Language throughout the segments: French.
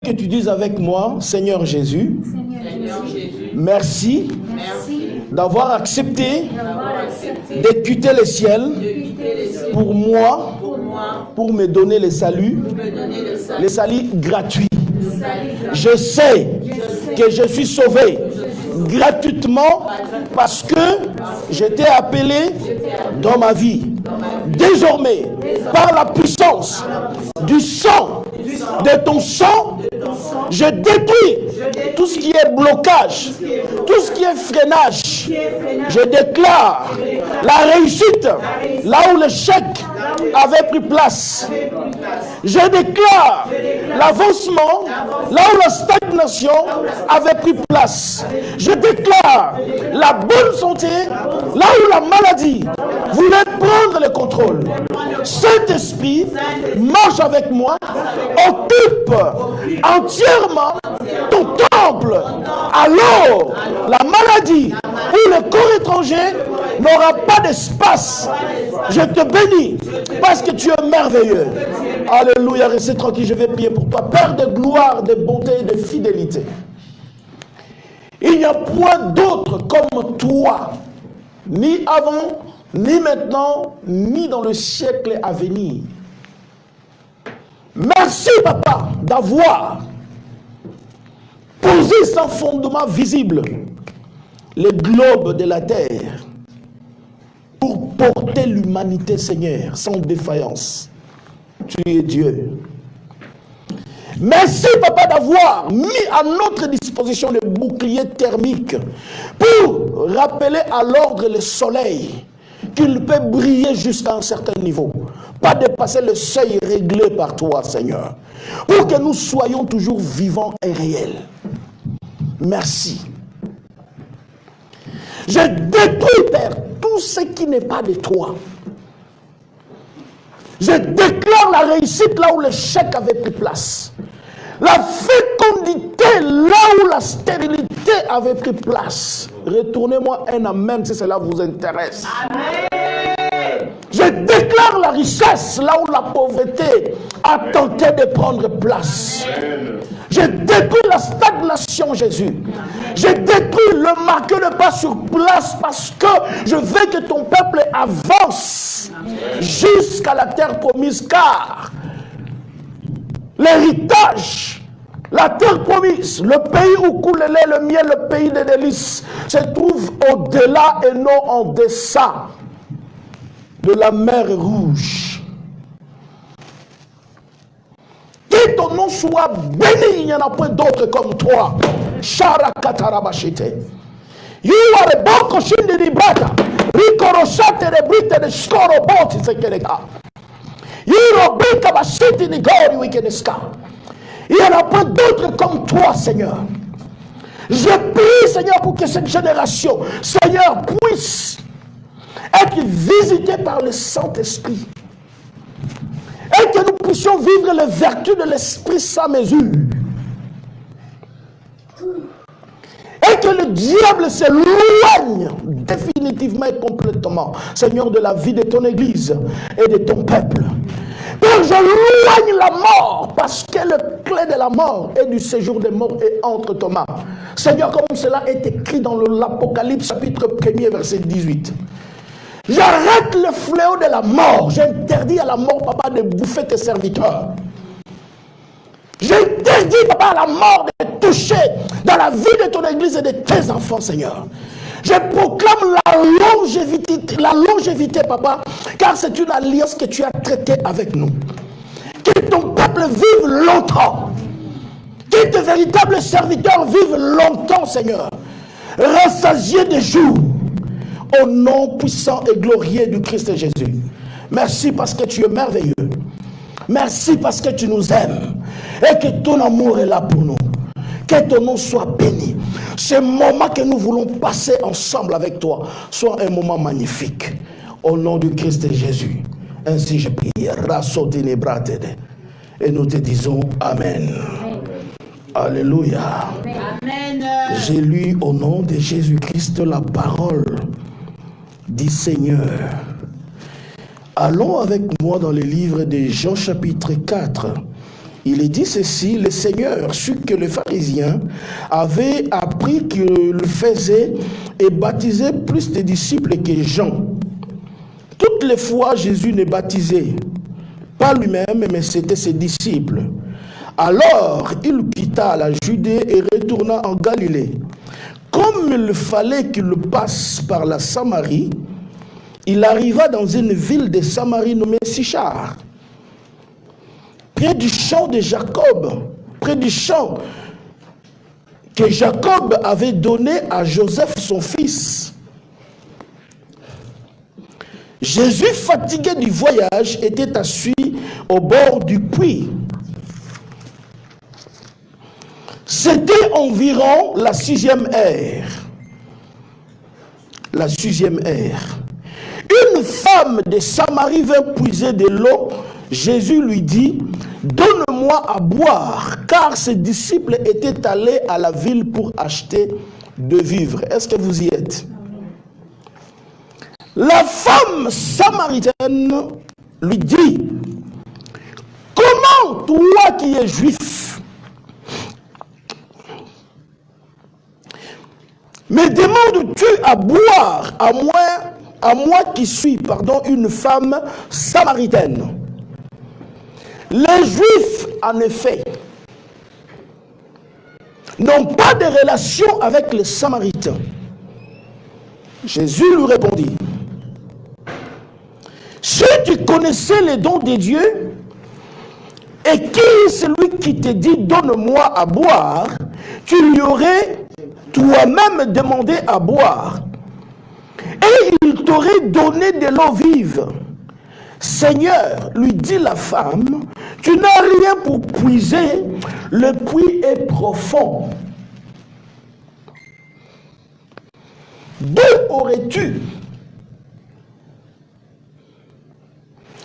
Que tu dises avec moi, Seigneur Jésus, merci d'avoir accepté de quitter le ciel pour moi, pour me donner le salut gratuit. Je sais que je suis sauvé gratuitement parce que j'étais appelé dans ma vie. Désormais, par la puissance du sang, de ton sang, je détruis tout ce qui est blocage, tout ce qui est freinage. Je déclare la réussite là où l'échec avait pris place. Je déclare l'avancement là où la stagnation avait pris place. Je déclare la bonne santé là où la maladie voulait prendre le contrôle. Saint-Esprit, marche avec moi, occupe entièrement ton temple. Alors, la maladie ou le corps étranger n'aura pas d'espace. Je te bénis parce que tu es merveilleux. Alléluia, restez tranquille, je vais prier pour toi. Père de gloire, de bonté et de fidélité. Il n'y a point d'autre comme toi, ni avant, ni maintenant, ni dans le siècle à venir. Merci, Papa, d'avoir posé sans fondement visible le globe de la terre pour porter l'humanité, Seigneur, sans défaillance. Tu es Dieu. Merci, Papa, d'avoir mis à notre disposition le bouclier thermique pour rappeler à l'ordre le soleil qu'il peut briller jusqu'à un certain niveau, pas dépasser le seuil réglé par toi, Seigneur, pour que nous soyons toujours vivants et réels. Merci. Je détruis, Père, tout ce qui n'est pas de toi. Je déclare la réussite là où l'échec avait pris place. La fécondité là où la stérilité avait pris place. Retournez-moi un amen si cela vous intéresse. Amen. Je déclare la richesse là où la pauvreté a tenté de prendre place. Amen. Je détruis la stagnation, Jésus. Je détruis le marqueur de pas sur place parce que je veux que ton peuple avance jusqu'à la terre promise, car l'héritage, la terre promise, le pays où coule le lait, le miel, le pays des délices, se trouve au-delà et non en deçà de la mer Rouge. Que ton nom soit béni, il n'y en a point d'autre comme toi. Sharakatarabashite. You are a boko shindi di brata. Rikoroshate de brite de skoro boti sekeleka. You bika bashiti ni gori wikeneska. Il n'y en a pas d'autre comme toi, Seigneur. Je prie, Seigneur, pour que cette génération, Seigneur, puisse être visitée par le Saint-Esprit. Et que nous puissions vivre les vertus de l'Esprit sans mesure. Et que le diable s'éloigne définitivement et complètement, Seigneur, de la vie de ton Église et de ton peuple. Père, j'éloigne la mort, parce que le clé de la mort et du séjour des morts est entre tes mains. Seigneur, comme cela est écrit dans l'Apocalypse chapitre 1er verset 18. J'arrête le fléau de la mort. J'interdis à la mort, Papa, de bouffer tes serviteurs. J'interdis, Papa, à la mort de toucher dans la vie de ton Église et de tes enfants, Seigneur. Je proclame la longévité, Papa, car c'est une alliance que tu as traitée avec nous. Que ton peuple vive longtemps. Que tes véritables serviteurs vivent longtemps, Seigneur. Rassasiés des jours. Au nom puissant et glorieux du Christ Jésus. Merci parce que tu es merveilleux. Merci parce que tu nous aimes. Et que ton amour est là pour nous. Que ton nom soit béni. Ce moment que nous voulons passer ensemble avec toi soit un moment magnifique. Au nom du Christ Jésus. Ainsi je prie. Et nous te disons Amen. Alléluia. Amen. J'ai lu au nom de Jésus-Christ la parole du Seigneur. Allons avec moi dans le livre de Jean chapitre 4. Il est dit ceci, le Seigneur sut que les pharisiens avaient appris qu'il faisait et baptisait plus de disciples que Jean. Toutes les fois, Jésus ne baptisait pas lui-même, mais c'était ses disciples. Alors, il quitta la Judée et retourna en Galilée. Comme il fallait qu'il passe par la Samarie, il arriva dans une ville de Samarie nommée Sichar, près du champ de Jacob, près du champ que Jacob avait donné à Joseph son fils. Jésus, fatigué du voyage, était assis au bord du puits. C'était environ la 6e heure. La 6e heure. Une femme de Samarie vint puiser de l'eau. Jésus lui dit, « Donne-moi à boire, car ses disciples étaient allés à la ville pour acheter de vivre. » Est-ce que vous y êtes? La femme samaritaine lui dit, « Comment toi qui es juif, me demandes-tu à boire à moi qui suis, une femme samaritaine? » Les Juifs, en effet, n'ont pas de relation avec les Samaritains. Jésus lui répondit, « Si tu connaissais les dons de Dieu, et qui est celui qui te dit, donne-moi à boire, tu lui aurais toi-même demandé à boire, et il t'aurait donné de l'eau vive. Seigneur, lui dit la femme, tu n'as rien pour puiser, le puits est profond. D'où aurais-tu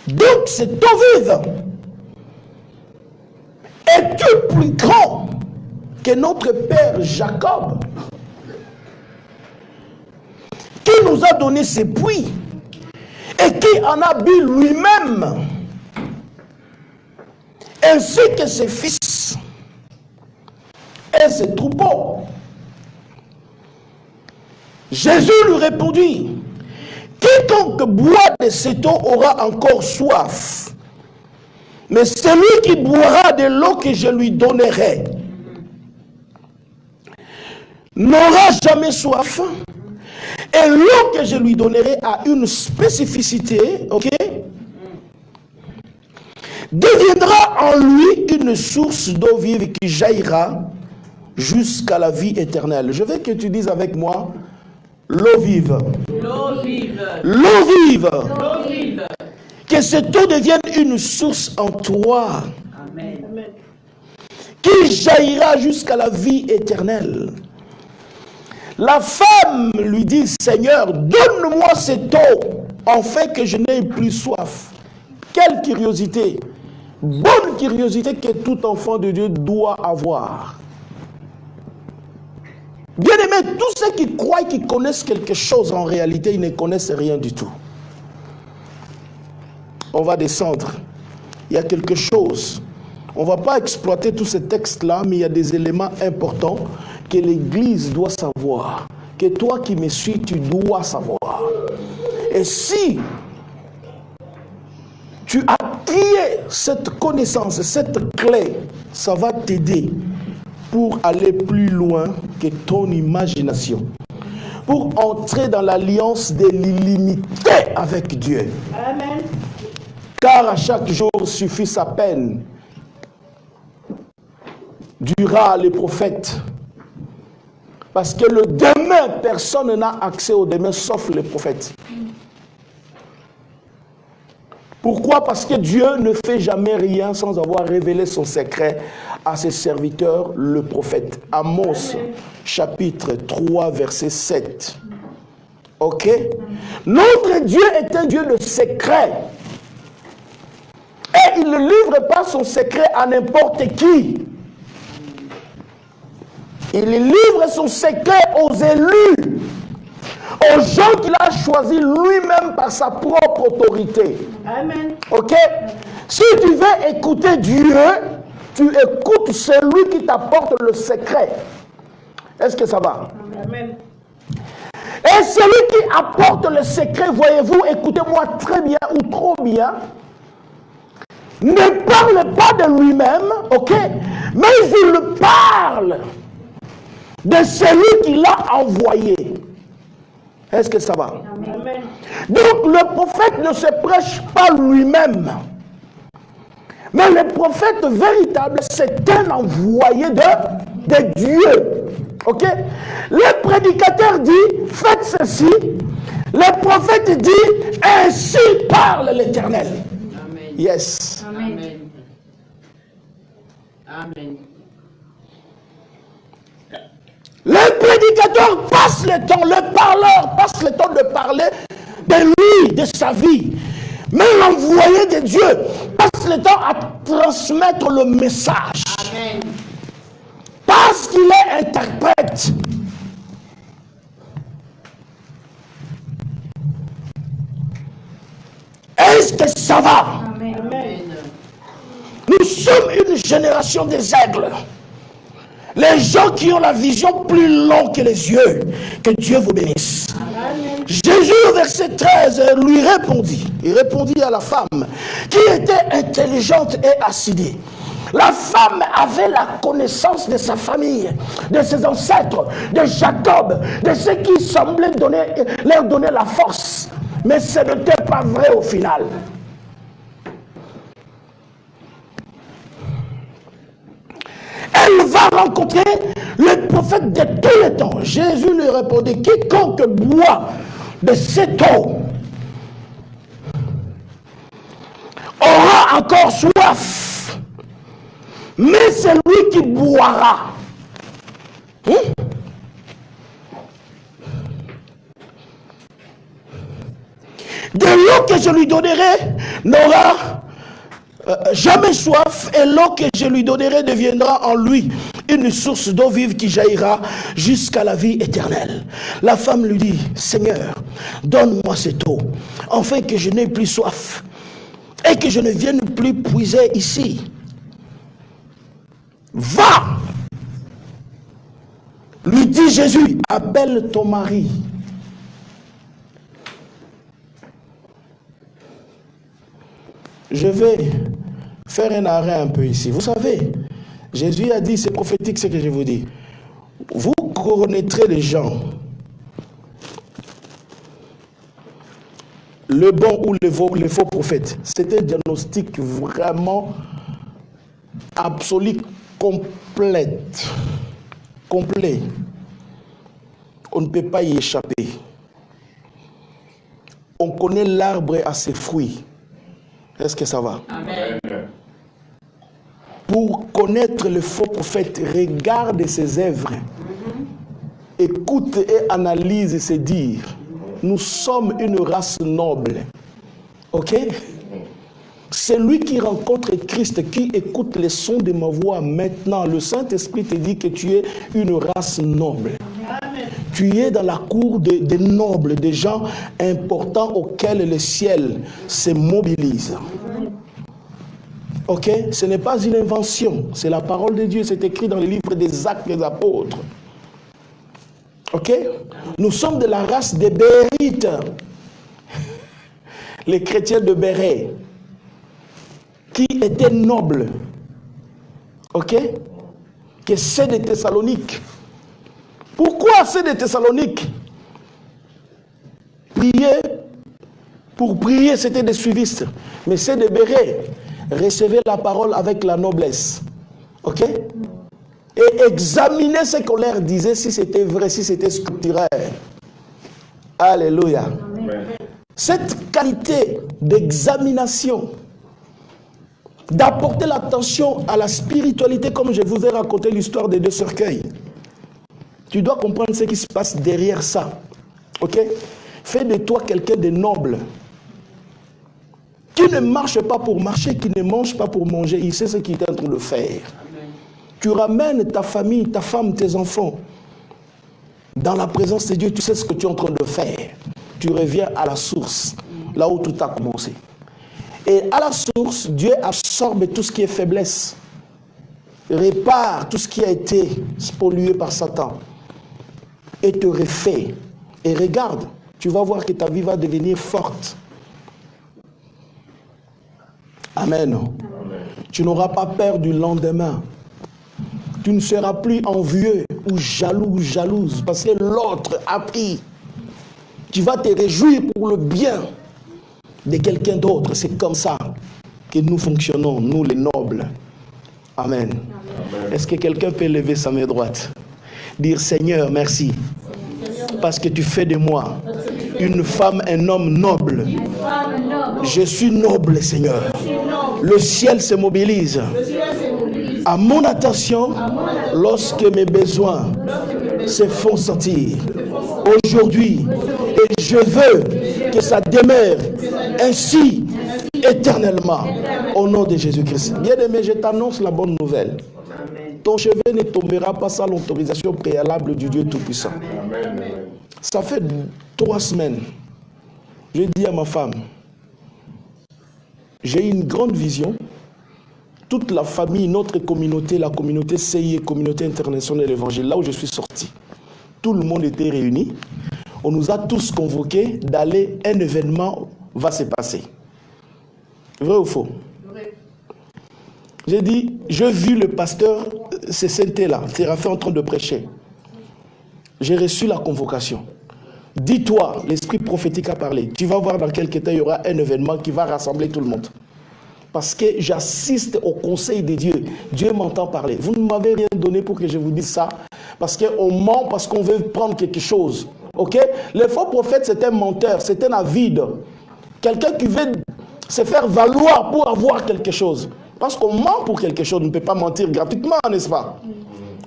donc cette eau vive? Es-tu plus grand que notre père Jacob, qui nous a donné ces puits et qui en a bu lui-même, ainsi que ses fils et ses troupeaux? » Jésus lui répondit, « Quiconque boit de cette eau aura encore soif, mais celui qui boira de l'eau que je lui donnerai n'aura jamais soif. Et l'eau que je lui donnerai a une spécificité, ok? Deviendra en lui une source d'eau vive qui jaillira jusqu'à la vie éternelle. » Je veux que tu dises avec moi, l'eau vive. L'eau vive. L'eau vive. L'eau vive. Que cette eau devienne une source en toi. Amen. Qui jaillira jusqu'à la vie éternelle. La femme lui dit, « Seigneur, donne-moi cette eau, afin que je n'aie plus soif. » Quelle curiosité! Bonne curiosité que tout enfant de Dieu doit avoir. Bien-aimés, tous ceux qui croient qu'ils connaissent quelque chose, en réalité, ils ne connaissent rien du tout. On va descendre. Il y a quelque chose. On ne va pas exploiter tous ces textes-là, mais il y a des éléments importants que l'Église doit savoir. Que toi qui me suis, tu dois savoir. Et si tu acquiers cette connaissance, cette clé, ça va t'aider pour aller plus loin que ton imagination. Pour entrer dans l'alliance de l'illimité avec Dieu. Amen. Car à chaque jour suffit sa peine. Dura les prophètes. Parce que le demain, personne n'a accès au demain sauf les prophètes. Pourquoi? Parce que Dieu ne fait jamais rien sans avoir révélé son secret à ses serviteurs, le prophète. Amos, chapitre 3, verset 7. Ok? Notre Dieu est un Dieu de secret. Et il ne livre pas son secret à n'importe qui. Il livre son secret aux élus, aux gens qu'il a choisis lui-même par sa propre autorité. Amen. Ok? Si tu veux écouter Dieu, tu écoutes celui qui t'apporte le secret. Est-ce que ça va? Amen. Et celui qui apporte le secret, voyez-vous, écoutez-moi très bien ou trop bien, ne parle pas de lui-même, ok, mais il parle de celui qui l'a envoyé. Est-ce que ça va? Amen. Donc le prophète ne se prêche pas lui-même. Mais le prophète véritable, c'est un envoyé de Dieu. Ok? Le prédicateur dit, faites ceci. Le prophète dit, ainsi parle l'Éternel. Amen. Yes. Amen. Amen. Le prédicateur passe le temps, le parleur passe le temps de parler de lui, de sa vie. Mais l'envoyé de Dieu passe le temps à transmettre le message. Amen. Parce qu'il est interprète. Est-ce que ça va? Amen. Nous sommes une génération des aigles. Les gens qui ont la vision plus longue que les yeux. Que Dieu vous bénisse. Amen. Jésus, au verset 13, lui répondit. Il répondit à la femme qui était intelligente et assidue. La femme avait la connaissance de sa famille, de ses ancêtres, de Jacob, de ce qui semblait leur donner la force. Mais ce n'était pas vrai au final. Elle va rencontrer le prophète de tous les temps. Jésus lui répondit, quiconque boit de cette eau aura encore soif. Mais c'est lui qui boira. De l'eau que je lui donnerai n'aura jamais soif, et l'eau que je lui donnerai deviendra en lui une source d'eau vive qui jaillira jusqu'à la vie éternelle. La femme lui dit, Seigneur, donne-moi cette eau, afin que je n'ai plus soif, et que je ne vienne plus puiser ici. Va, lui dit Jésus, appelle ton mari. Je vais faire un arrêt un peu ici. Vous savez, Jésus a dit, c'est prophétique ce que je vous dis. Vous connaîtrez les gens, le bon ou les faux prophètes. C'est un diagnostic vraiment absolu, complet. On ne peut pas y échapper. On connaît l'arbre à ses fruits. Est-ce que ça va? Amen. Pour connaître le faux prophète, regarde ses œuvres. Écoute et analyse ses dires. Nous sommes une race noble. Ok? C'est lui qui rencontre Christ, qui écoute les sons de ma voix maintenant. Le Saint-Esprit te dit que tu es une race noble. Amen. Tu es dans la cour des nobles, des gens importants auxquels le ciel se mobilise. Ok? Ce n'est pas une invention, c'est la parole de Dieu, c'est écrit dans les livres des Actes des Apôtres. Ok? Nous sommes de la race des Bérites, les chrétiens de Béret, qui étaient nobles. Ok? Que c'est de Thessalonique. Pourquoi c'est de Thessalonique? Pour prier, c'était des suivistes. Mais c'est de Béret. Recevez la parole avec la noblesse. Ok? Et examinez ce qu'on leur disait, si c'était vrai, si c'était scripturaire. Alléluia. Amen. Cette qualité d'examination, d'apporter l'attention à la spiritualité, comme je vous ai raconté l'histoire des deux cercueils. Tu dois comprendre ce qui se passe derrière ça. Ok? Fais de toi quelqu'un de noble. Qui ne marche pas pour marcher, qui ne mange pas pour manger. Il sait ce qu'il est en train de faire. Amen. Tu ramènes ta famille, ta femme, tes enfants dans la présence de Dieu. Tu sais ce que tu es en train de faire. Tu reviens à la source, là où tout a commencé. Et à la source, Dieu absorbe tout ce qui est faiblesse. répare tout ce qui a été spolié par Satan et te refait. Et regarde, tu vas voir que ta vie va devenir forte. Amen. Amen. Tu n'auras pas peur du lendemain. Tu ne seras plus envieux ou jaloux ou jalouse parce que l'autre a pris. Tu vas te réjouir pour le bien de quelqu'un d'autre. C'est comme ça que nous fonctionnons, nous les nobles. Amen. Amen. Est-ce que quelqu'un peut lever sa main droite? Dire Seigneur, merci. Parce que tu fais de moi une femme, un homme noble. Je suis noble, Seigneur. Le ciel se mobilise à mon attention lorsque mes besoins se font sentir. Aujourd'hui, et je veux que ça demeure ainsi éternellement. Au nom de Jésus-Christ. Bien-aimé, je t'annonce la bonne nouvelle. Ton cheveu ne tombera pas sans l'autorisation préalable du Dieu Tout-Puissant. Ça fait 3 semaines. Je dis à ma femme, j'ai une grande vision. Toute la famille, notre communauté, la communauté CI, Communauté internationale de l'Évangile, là où je suis sorti, tout le monde était réuni. On nous a tous convoqués d'aller, un événement va se passer. Vrai ou faux? J'ai dit, je vis le pasteur, c'est Saint-Là, Séraphin en train de prêcher. J'ai reçu la convocation. Dis-toi, l'esprit prophétique a parlé. Tu vas voir dans quelques temps, il y aura un événement qui va rassembler tout le monde. Parce que j'assiste au conseil de Dieu. Dieu m'entend parler. Vous ne m'avez rien donné pour que je vous dise ça. Parce qu'on ment, parce qu'on veut prendre quelque chose. Ok? Le faux prophète, c'est un menteur, c'est un avide. Quelqu'un qui veut se faire valoir pour avoir quelque chose. Parce qu'on ment pour quelque chose, on ne peut pas mentir gratuitement, n'est-ce pas?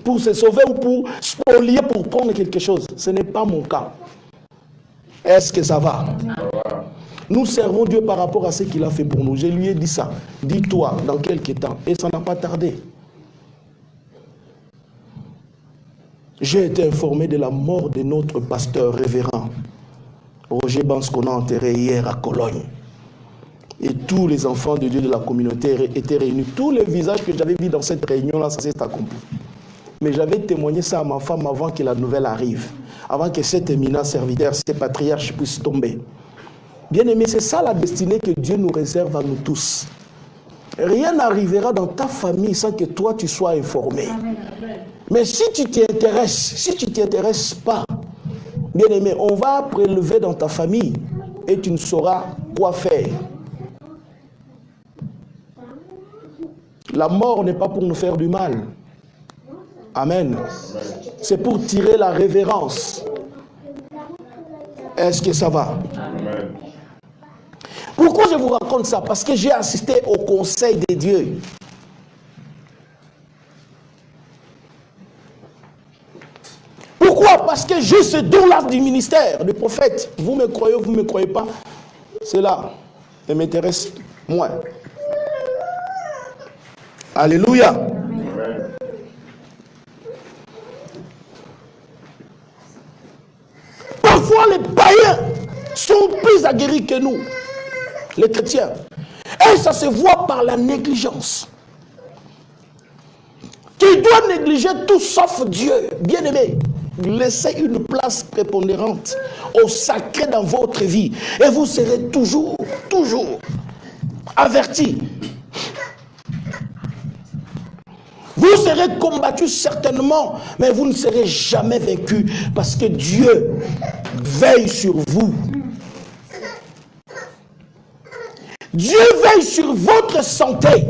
Pour se sauver ou pour spolier, pour prendre quelque chose. Ce n'est pas mon cas. Est-ce que ça va? Nous servons Dieu par rapport à ce qu'il a fait pour nous. Je lui ai dit ça. Dis-toi dans quelques temps. Et ça n'a pas tardé. J'ai été informé de la mort de notre pasteur révérend Roger Bans qu'on a enterré hier à Cologne. Et tous les enfants de Dieu de la communauté étaient réunis. Tous les visages que j'avais vus dans cette réunion-là, ça s'est accompli. Mais j'avais témoigné ça à ma femme avant que la nouvelle arrive. Avant que cet éminent serviteur, cet patriarche puisse tomber. Bien-aimé, c'est ça la destinée que Dieu nous réserve à nous tous. Rien n'arrivera dans ta famille sans que toi tu sois informé. Mais si tu t'y intéresses, si tu ne t'y intéresses pas, bien-aimé, on va prélever dans ta famille et tu ne sauras quoi faire. La mort n'est pas pour nous faire du mal. Amen. C'est pour tirer la révérence. Est-ce que ça va? Amen. Pourquoi je vous raconte ça? Parce que j'ai assisté au conseil de Dieu. Pourquoi? Parce que j'ai ce don-là du ministère de prophète. Vous me croyez ou vous ne me croyez pas? C'est là. Ça m'intéresse moins. Alléluia. Amen. Parfois les païens sont plus aguerris que nous, les chrétiens. Et ça se voit par la négligence. Tu dois négliger tout sauf Dieu. Bien-aimé, laissez une place prépondérante au sacré dans votre vie. Et vous serez toujours avertis. Vous serez combattus certainement, mais vous ne serez jamais vaincus parce que Dieu veille sur vous. Dieu veille sur votre santé.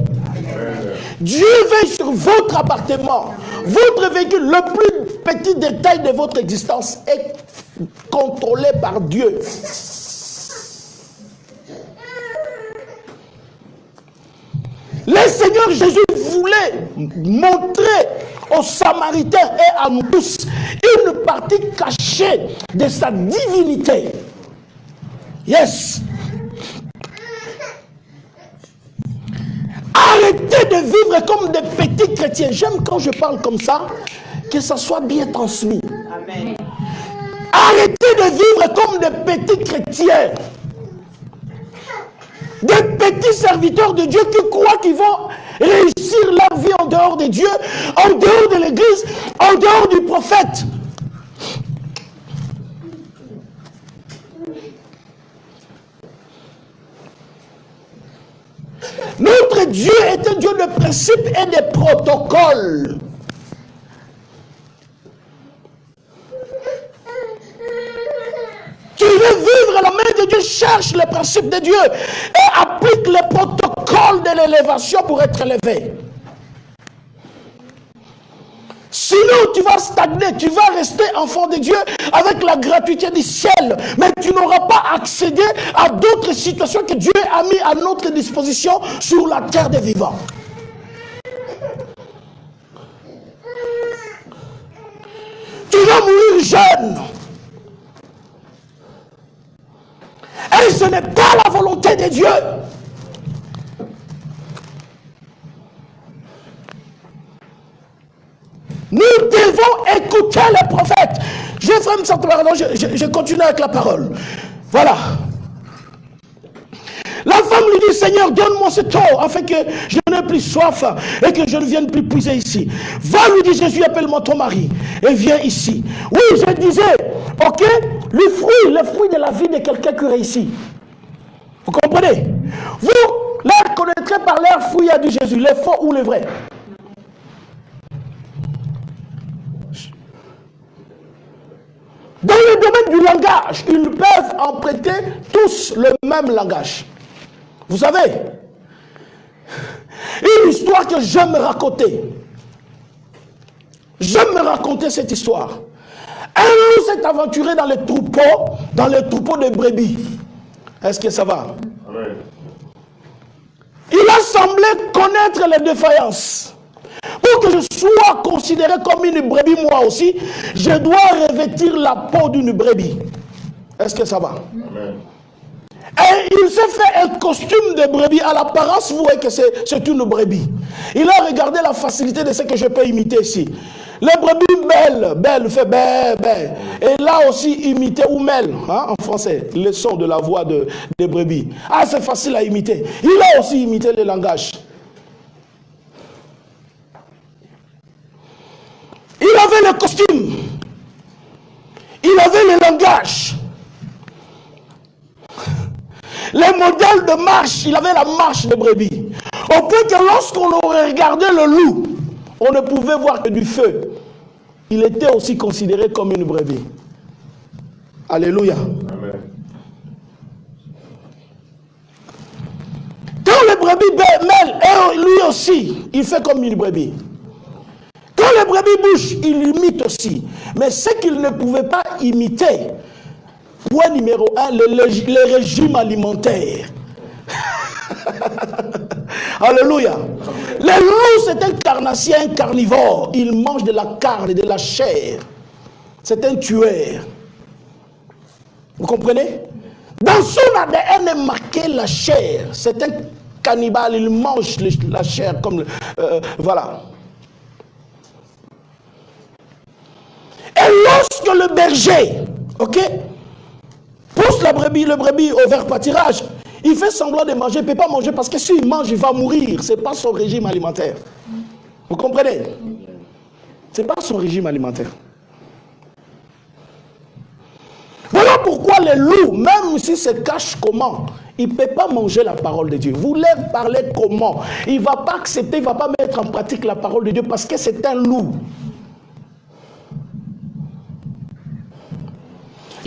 Dieu veille sur votre appartement. Votre véhicule, le plus petit détail de votre existence est contrôlé par Dieu. Le Seigneur Jésus voulait montrer aux Samaritains et à nous tous une partie cachée de sa divinité. Yes. Arrêtez de vivre comme des petits chrétiens. J'aime quand je parle comme ça, que ça soit bien transmis. Amen. Arrêtez de vivre comme des petits chrétiens. Des petits serviteurs de Dieu qui croient qu'ils vont réussir leur vie en dehors de Dieu, en dehors de l'église, en dehors du prophète. Notre Dieu est un Dieu de principes et de protocoles. Tu veux vivre à la main de Dieu, cherche les principes de Dieu et applique les protocoles de l'élévation pour être élevé. Sinon, tu vas stagner, tu vas rester enfant de Dieu avec la gratuité du ciel, mais tu n'auras pas accédé à d'autres situations que Dieu a mis à notre disposition sur la terre des vivants. Tu vas mourir jeune. Et ce n'est pas la volonté de Dieu. Nous devons écouter les prophètes. Je continue avec la parole. Voilà. La femme lui dit, Seigneur, donne-moi cette eau afin que je n'ai plus soif et que je ne vienne plus puiser ici. Va, lui dit Jésus, appelle-moi ton mari et viens ici. Oui, je disais, ok, le fruit de la vie de quelqu'un qui réussit. Vous comprenez? Vous les connaîtrez par leurs fruits, a dit Jésus, les faux ou les vrais. Dans le domaine du langage, ils peuvent emprunter tous le même langage. Vous savez, une histoire que j'aime raconter. J'aime raconter cette histoire. Un loup s'est aventuré dans les troupeaux de brebis. Est-ce que ça va? Amen. Il a semblé connaître les défaillances. Pour que je sois considéré comme une brebis, moi aussi, je dois revêtir la peau d'une brebis. Est-ce que ça va? Amen. Et il s'est fait un costume de brebis. À l'apparence, vous voyez que c'est une brebis. Il a regardé la facilité de ce que je peux imiter ici. Les brebis belles, fait bé. Et là aussi, imiter ou mêle, hein, en français, le son de la voix des brebis. Ah, c'est facile à imiter. Il a aussi imité le langage. Il avait le costume. Il avait le langage. Les modèles de marche, il avait la marche de brebis. Au point que lorsqu'on aurait regardé le loup, on ne pouvait voir que du feu. Il était aussi considéré comme une brebis. Alléluia. Amen. Quand le brebis mêle, et lui aussi, il fait comme une brebis. Quand le brebis bouge, il imite aussi. Mais ce qu'il ne pouvait pas imiter, point numéro 1, le régime alimentaire. Alléluia. Le loup, c'est un carnassien, un carnivore. Il mange de la carne et de la chair. C'est un tueur. Vous comprenez? Dans son ADN est marqué la chair. C'est un cannibale. Il mange la chair comme... voilà. Et lorsque le berger, ok, pousse le brebis au vert pâturage, il fait semblant de manger, il ne peut pas manger parce que s'il mange, il va mourir. Ce n'est pas son régime alimentaire. Vous comprenez? Ce n'est pas son régime alimentaire. Voilà pourquoi les loups, même s'ils se cachent comment, il ne peut pas manger la parole de Dieu. Vous leur parlez comment? Il ne va pas accepter, il ne va pas mettre en pratique la parole de Dieu parce que c'est un loup.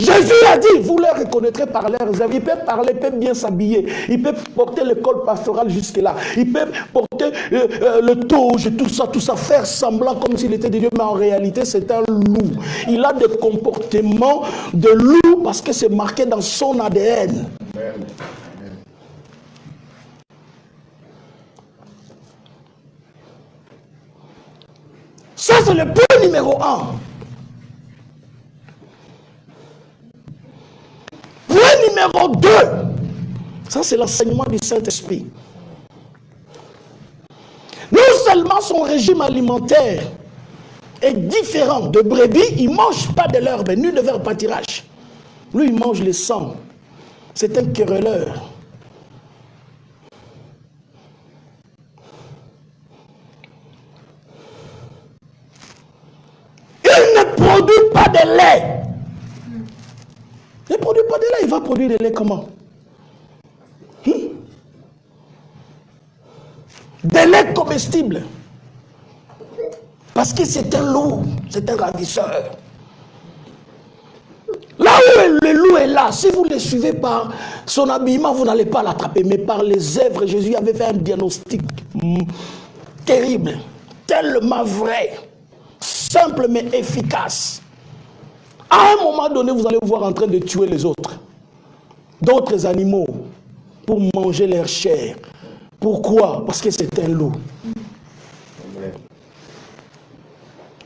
Jésus a dit, vous les reconnaîtrez par leurs œuvres. Il peut parler, il peut bien s'habiller, il peut porter le col pastoral jusque-là, il peut porter le toge, tout ça, faire semblant comme s'il était de Dieu, mais en réalité c'est un loup. Il a des comportements de loup parce que c'est marqué dans son ADN. Amen. Ça c'est le point numéro 1. Point numéro 2, ça c'est l'enseignement du Saint-Esprit. Non seulement son régime alimentaire est différent de brebis, il ne mange pas de l'herbe, ni de verre pâturage. Lui, il mange le sang. C'est un querelleur. produit pas de lait. Il ne produit pas de lait. Il va produire de lait comment? Des laits comestibles. Parce que c'est un loup, c'est un ravisseur. Là où le loup est là, si vous le suivez par son habillement, vous n'allez pas l'attraper. Mais par les œuvres, Jésus avait fait un diagnostic terrible, tellement vrai, simple mais efficace. À un moment donné, vous allez vous voir en train de tuer les autres, d'autres animaux, pour manger leur chair. Pourquoi? Parce que c'est un loup.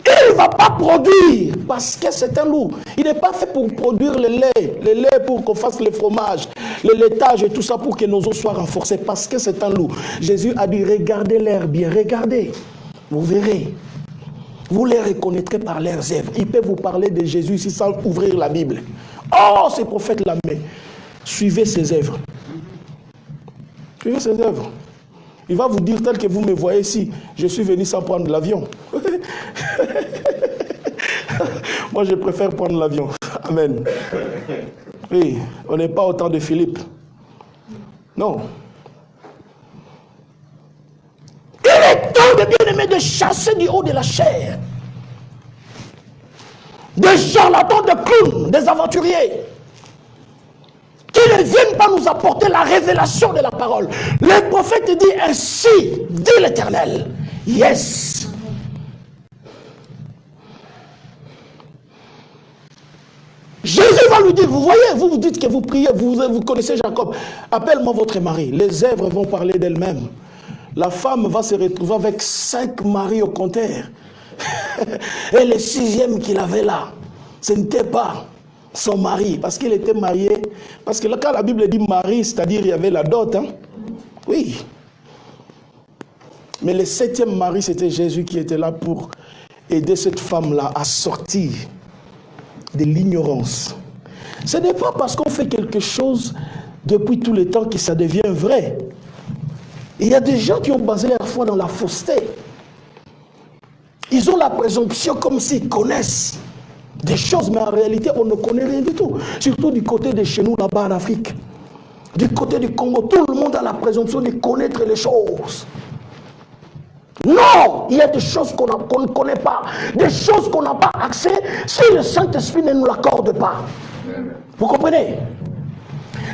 Il ne va pas produire parce que c'est un loup. Il n'est pas fait pour produire le lait pour qu'on fasse le fromage, le laitage et tout ça pour que nos os soient renforcés parce que c'est un loup. Jésus a dit, regardez l'air bien, regardez, vous verrez. Vous les reconnaîtrez par leurs œuvres. Il peut vous parler de Jésus ici sans ouvrir la Bible. Oh, ces prophètes-là, mais suivez ses œuvres. Suivez ses œuvres. Il va vous dire tel que vous me voyez ici, je suis venu sans prendre l'avion. Moi, je préfère prendre l'avion. Amen. Oui, on n'est pas au temps de Philippe. Non. Il est temps de bien-aimés de chasser du haut de la chair des charlatans, de clowns, des aventuriers qui ne viennent pas nous apporter la révélation de la parole. Le prophète dit ainsi, dit l'Éternel. Yes. Jésus va lui dire, vous voyez, vous dites que vous priez, vous connaissez Jacob. Appelle-moi votre mari. Les œuvres vont parler d'elles-mêmes. La femme va se retrouver avec 5 maris au compteur. Et le 6e qu'il avait là, ce n'était pas son mari, parce qu'il était marié. Parce que là, quand la Bible dit mari, c'est-à-dire il y avait la dot. Hein? Oui. Mais le 7e mari, c'était Jésus qui était là pour aider cette femme-là à sortir de l'ignorance. Ce n'est pas parce qu'on fait quelque chose depuis tout le temps que ça devient vrai. Il y a des gens qui ont basé leur foi dans la fausseté. Ils ont la présomption comme s'ils connaissent des choses, mais en réalité, on ne connaît rien du tout. Surtout du côté de chez nous, là-bas en Afrique. Du côté du Congo, tout le monde a la présomption de connaître les choses. Non, il y a des choses qu'on ne connaît pas, des choses qu'on n'a pas accès si le Saint-Esprit ne nous l'accorde pas. Vous comprenez?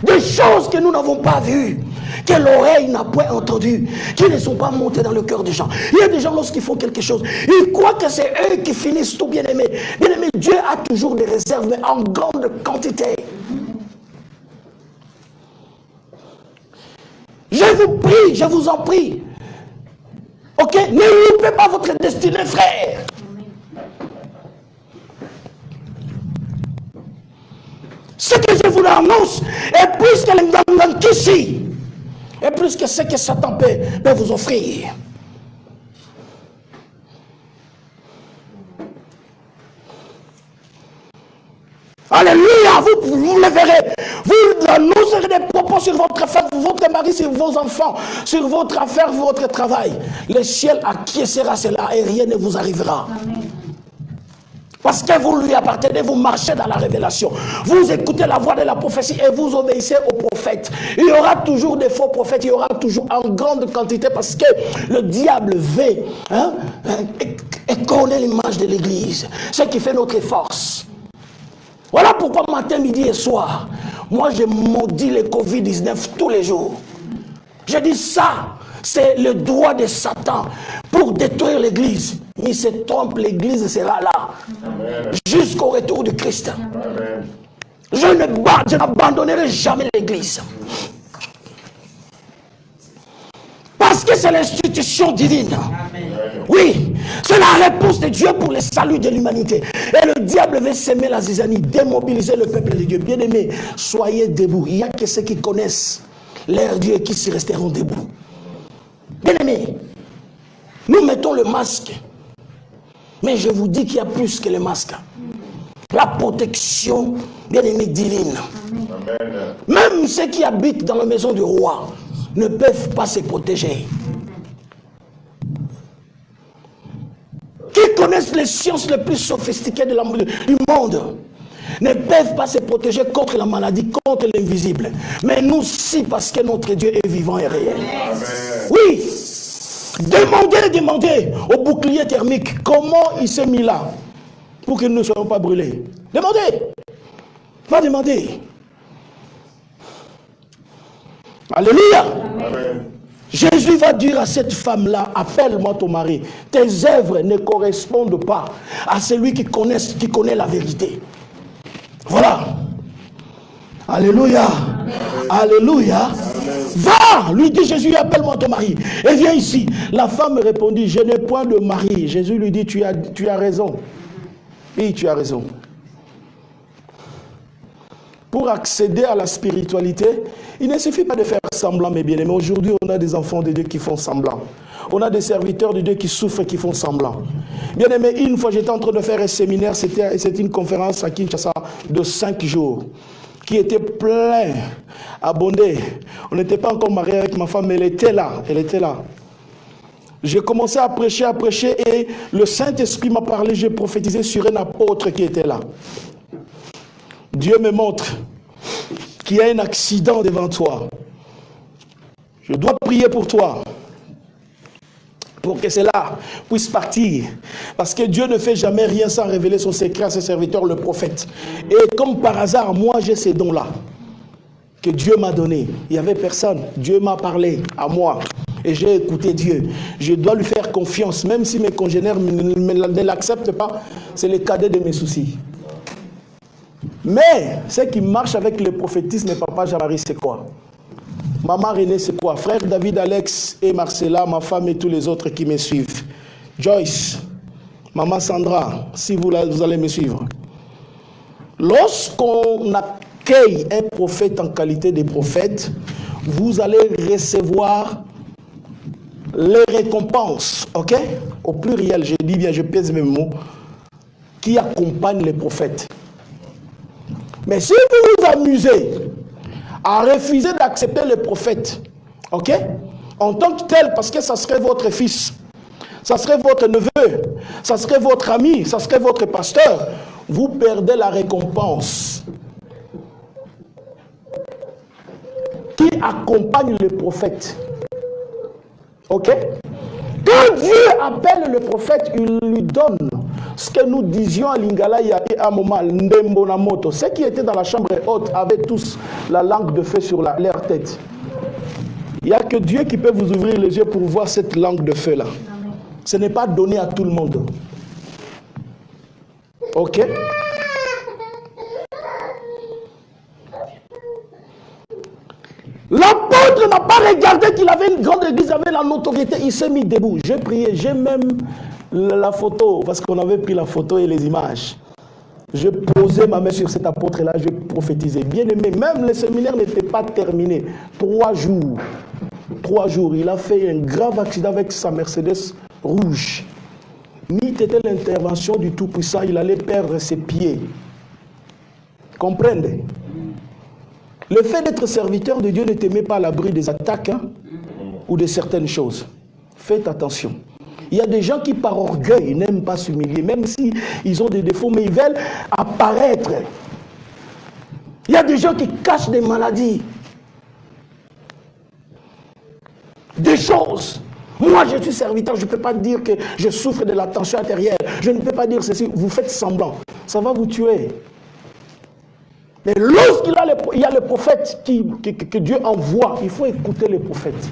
Des choses que nous n'avons pas vues, que l'oreille n'a point entendues, qui ne sont pas montées dans le cœur des gens. Il y a des gens, lorsqu'ils font quelque chose, ils croient que c'est eux qui finissent tout bien-aimés. Bien-aimés, Dieu a toujours des réserves, mais en grande quantité. Je vous prie, je vous en prie. Ok? Ne loupez pas votre destinée, frère. Ce que je vous l'annonce est plus que les Ngangan ici, et plus que ce que Satan peut vous offrir. Alléluia, vous le verrez. Vous annoncerez des propos sur votre femme, votre mari, sur vos enfants, sur votre affaire, votre travail. Le ciel acquiescera cela et rien ne vous arrivera. Amen. Parce que vous lui appartenez, vous marchez dans la révélation. Vous écoutez la voix de la prophétie et vous obéissez aux prophètes. Il y aura toujours des faux prophètes, il y aura toujours en grande quantité parce que le diable veut et connaît l'image de l'église. Ce qui fait notre force. Voilà pourquoi matin, midi et soir, moi je maudis le Covid-19 tous les jours. Je dis ça, c'est le doigt de Satan pour détruire l'église. Il se trompe, l'église sera là jusqu'au retour de Christ. Amen. Je n'abandonnerai jamais l'église. Parce que c'est l'institution divine. Amen. Oui, c'est la réponse de Dieu pour le salut de l'humanité. Et le diable veut s'aimer la zizanie, démobiliser le peuple de Dieu. Bien aimé, soyez debout. Il n'y a que ceux qui connaissent leur Dieu et qui s'y resteront debout. Bien aimé, nous mettons le masque. Mais je vous dis qu'il y a plus que le masque. La protection, bien aimé, divine. Amen. Même ceux qui habitent dans la maison du roi ne peuvent pas se protéger. Qui connaissent les sciences les plus sophistiquées du monde ne peuvent pas se protéger contre la maladie, contre l'invisible. Mais nous, si, parce que notre Dieu est vivant et réel. Amen. Oui. Demandez au bouclier thermique comment il s'est mis là pour que nous ne soyons pas brûlés. Demandez. Va demander. Alléluia. Amen. Jésus va dire à cette femme-là, appelle-moi ton mari. Tes œuvres ne correspondent pas à celui qui connaît la vérité. Voilà. Alléluia. Amen. Alléluia. Amen. Va, lui dit Jésus, appelle-moi ton mari. Et viens ici. La femme répondit, je n'ai point de mari. Jésus lui dit, tu as raison. Oui, tu as raison. Pour accéder à la spiritualité, il ne suffit pas de faire semblant, mes bien-aimés. Aujourd'hui, on a des enfants de Dieu qui font semblant. On a des serviteurs de Dieu qui souffrent et qui font semblant. Bien-aimés, une fois, j'étais en train de faire un séminaire, c'était une conférence à Kinshasa de 5 jours, qui était plein, abondé. On n'était pas encore mariés avec ma femme, mais elle était là. Elle était là. J'ai commencé à prêcher, et le Saint-Esprit m'a parlé, j'ai prophétisé sur un apôtre qui était là. Dieu me montre qu'il y a un accident devant toi. Je dois prier pour toi, pour que cela puisse partir. Parce que Dieu ne fait jamais rien sans révéler son secret à ses serviteurs, le prophète. Et comme par hasard, moi j'ai ces dons-là que Dieu m'a donnés. Il n'y avait personne. Dieu m'a parlé à moi. Et j'ai écouté Dieu. Je dois lui faire confiance, même si mes congénères ne l'acceptent pas. C'est le cadet de mes soucis. Mais ce qui marche avec le prophétisme, papa Jean-Marie, c'est quoi? Maman Renée, c'est quoi? Frère David, Alex et Marcella, ma femme et tous les autres qui me suivent. Joyce, maman Sandra, si vous allez me suivre. Lorsqu'on accueille un prophète en qualité de prophète, vous allez recevoir les récompenses, ok? Au pluriel, je dis bien, je pèse mes mots, qui accompagnent les prophètes. Mais si vous vous amusez à refuser d'accepter le prophète, ok, en tant que tel, parce que ça serait votre fils, ça serait votre neveu, ça serait votre ami, ça serait votre pasteur, vous perdez la récompense qui accompagne le prophète. Ok? Quand Dieu appelle le prophète, il lui donne ce que nous disions à Lingala il y a un moment, Ndembonamoto. Ceux qui étaient dans la chambre haute avaient tous la langue de feu sur leur tête. Il n'y a que Dieu qui peut vous ouvrir les yeux pour voir cette langue de feu-là. Ce n'est pas donné à tout le monde. Ok? L'apôtre n'a pas regardé qu'il avait une grande église, avait la notoriété, il s'est mis debout. J'ai prié, j'ai même la photo, parce qu'on avait pris la photo et les images. Je posais ma main sur cet apôtre-là, je prophétisais. Bien aimé, même le séminaire n'était pas terminé. 3 jours. 3 jours, il a fait un grave accident avec sa Mercedes rouge. Ni était l'intervention du Tout-Puissant, il allait perdre ses pieds. Comprenez? Le fait d'être serviteur de Dieu ne te met pas à l'abri des attaques ou de certaines choses. Faites attention. Il y a des gens qui par orgueil n'aiment pas s'humilier, même s'ils ont des défauts, mais ils veulent apparaître. Il y a des gens qui cachent des maladies. Des choses. Moi, je suis serviteur, je ne peux pas dire que je souffre de la tension artérielle. Je ne peux pas dire ceci. Vous faites semblant. Ça va vous tuer. Mais lorsqu'il y a le prophète que Dieu envoie, il faut écouter le prophète.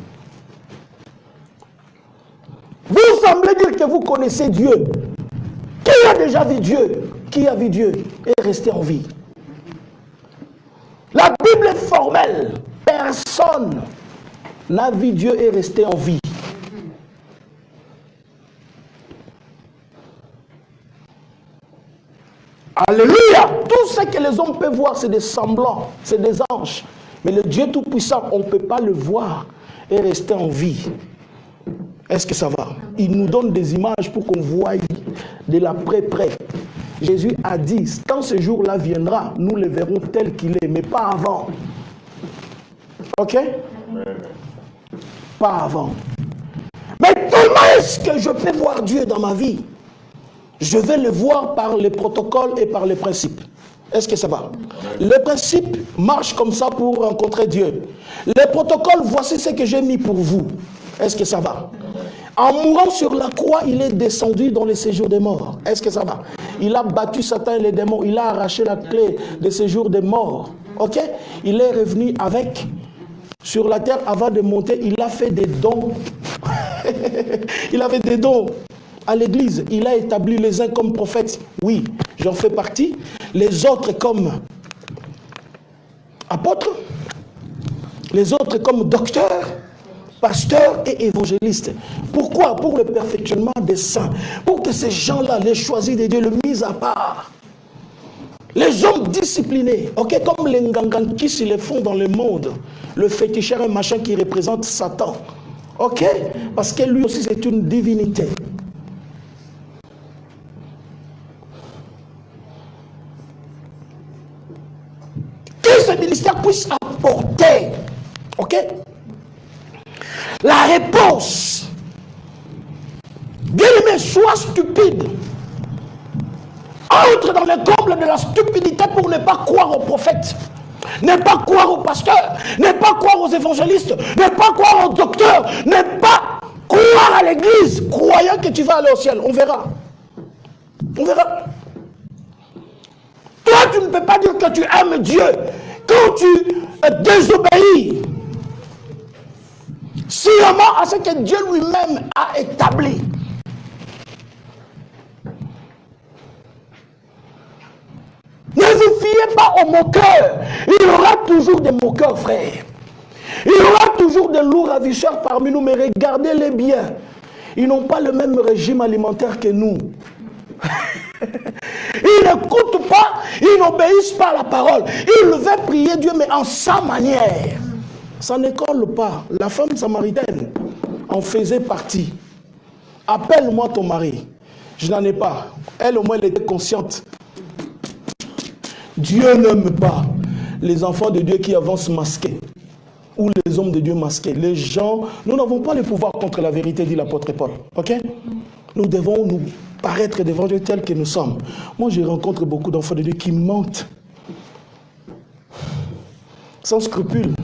Vous semblez dire que vous connaissez Dieu. Qui a déjà vu Dieu? Qui a vu Dieu et est resté en vie? La Bible est formelle. Personne n'a vu Dieu et est resté en vie. Alléluia! Tout ce que les hommes peuvent voir, c'est des semblants, c'est des anges. Mais le Dieu Tout-Puissant, on ne peut pas le voir et rester en vie. Est-ce que ça va? Il nous donne des images pour qu'on voie de l'après-près. Jésus a dit, quand ce jour-là viendra, nous le verrons tel qu'il est, mais pas avant. Ok? Pas avant. Mais comment est-ce que je peux voir Dieu dans ma vie? Je vais le voir par les protocoles et par les principes. Est-ce que ça va? Les principes marchent comme ça pour rencontrer Dieu. Les protocoles, voici ce que j'ai mis pour vous. Est-ce que ça va? En mourant sur la croix, il est descendu dans le séjour des morts. Est-ce que ça va? Il a battu Satan et les démons. Il a arraché la clé des séjours des morts. Ok? Il est revenu avec sur la terre avant de monter. Il a fait des dons. Il avait des dons à l'église. Il a établi les uns comme prophètes. Oui, j'en fais partie. Les autres comme apôtres. Les autres comme docteurs, pasteurs et évangélistes. Pourquoi? Pour le perfectionnement des saints. Pour que ces gens-là, les choisis de Dieu, le mis à part. Les hommes disciplinés, ok, comme les Ngangankis, ils les font dans le monde. Le féticheur, un machin qui représente Satan. Ok? Parce que lui aussi, c'est une divinité. Que ce ministère puisse apporter, ok, la réponse. Bien aimé, sois stupide. Entre dans le comble de la stupidité pour ne pas croire aux prophètes, ne pas croire aux pasteurs, ne pas croire aux évangélistes, ne pas croire aux docteurs, ne pas croire à l'église, croyant que tu vas aller au ciel. On verra. On verra. Toi, tu ne peux pas dire que tu aimes Dieu quand tu désobéis sciemment à ce que Dieu lui-même a établi. Ne vous fiez pas aux moqueurs. Il y aura toujours des moqueurs, frères. Il y aura toujours des loups ravisseurs parmi nous, mais regardez-les bien. Ils n'ont pas le même régime alimentaire que nous. Ils n'écoutent pas, ils n'obéissent pas à la parole. Ils veulent prier Dieu, mais en sa manière. Ça ne colle pas. La femme samaritaine en faisait partie. Appelle-moi ton mari. Je n'en ai pas. Elle, au moins, elle était consciente. Dieu n'aime pas les enfants de Dieu qui avancent masqués. Ou les hommes de Dieu masqués. Les gens, nous n'avons pas le pouvoir contre la vérité, dit l'apôtre Paul. Ok? Nous devons nous paraître devant Dieu tels que nous sommes. Moi, je rencontre beaucoup d'enfants de Dieu qui mentent. Sans scrupule.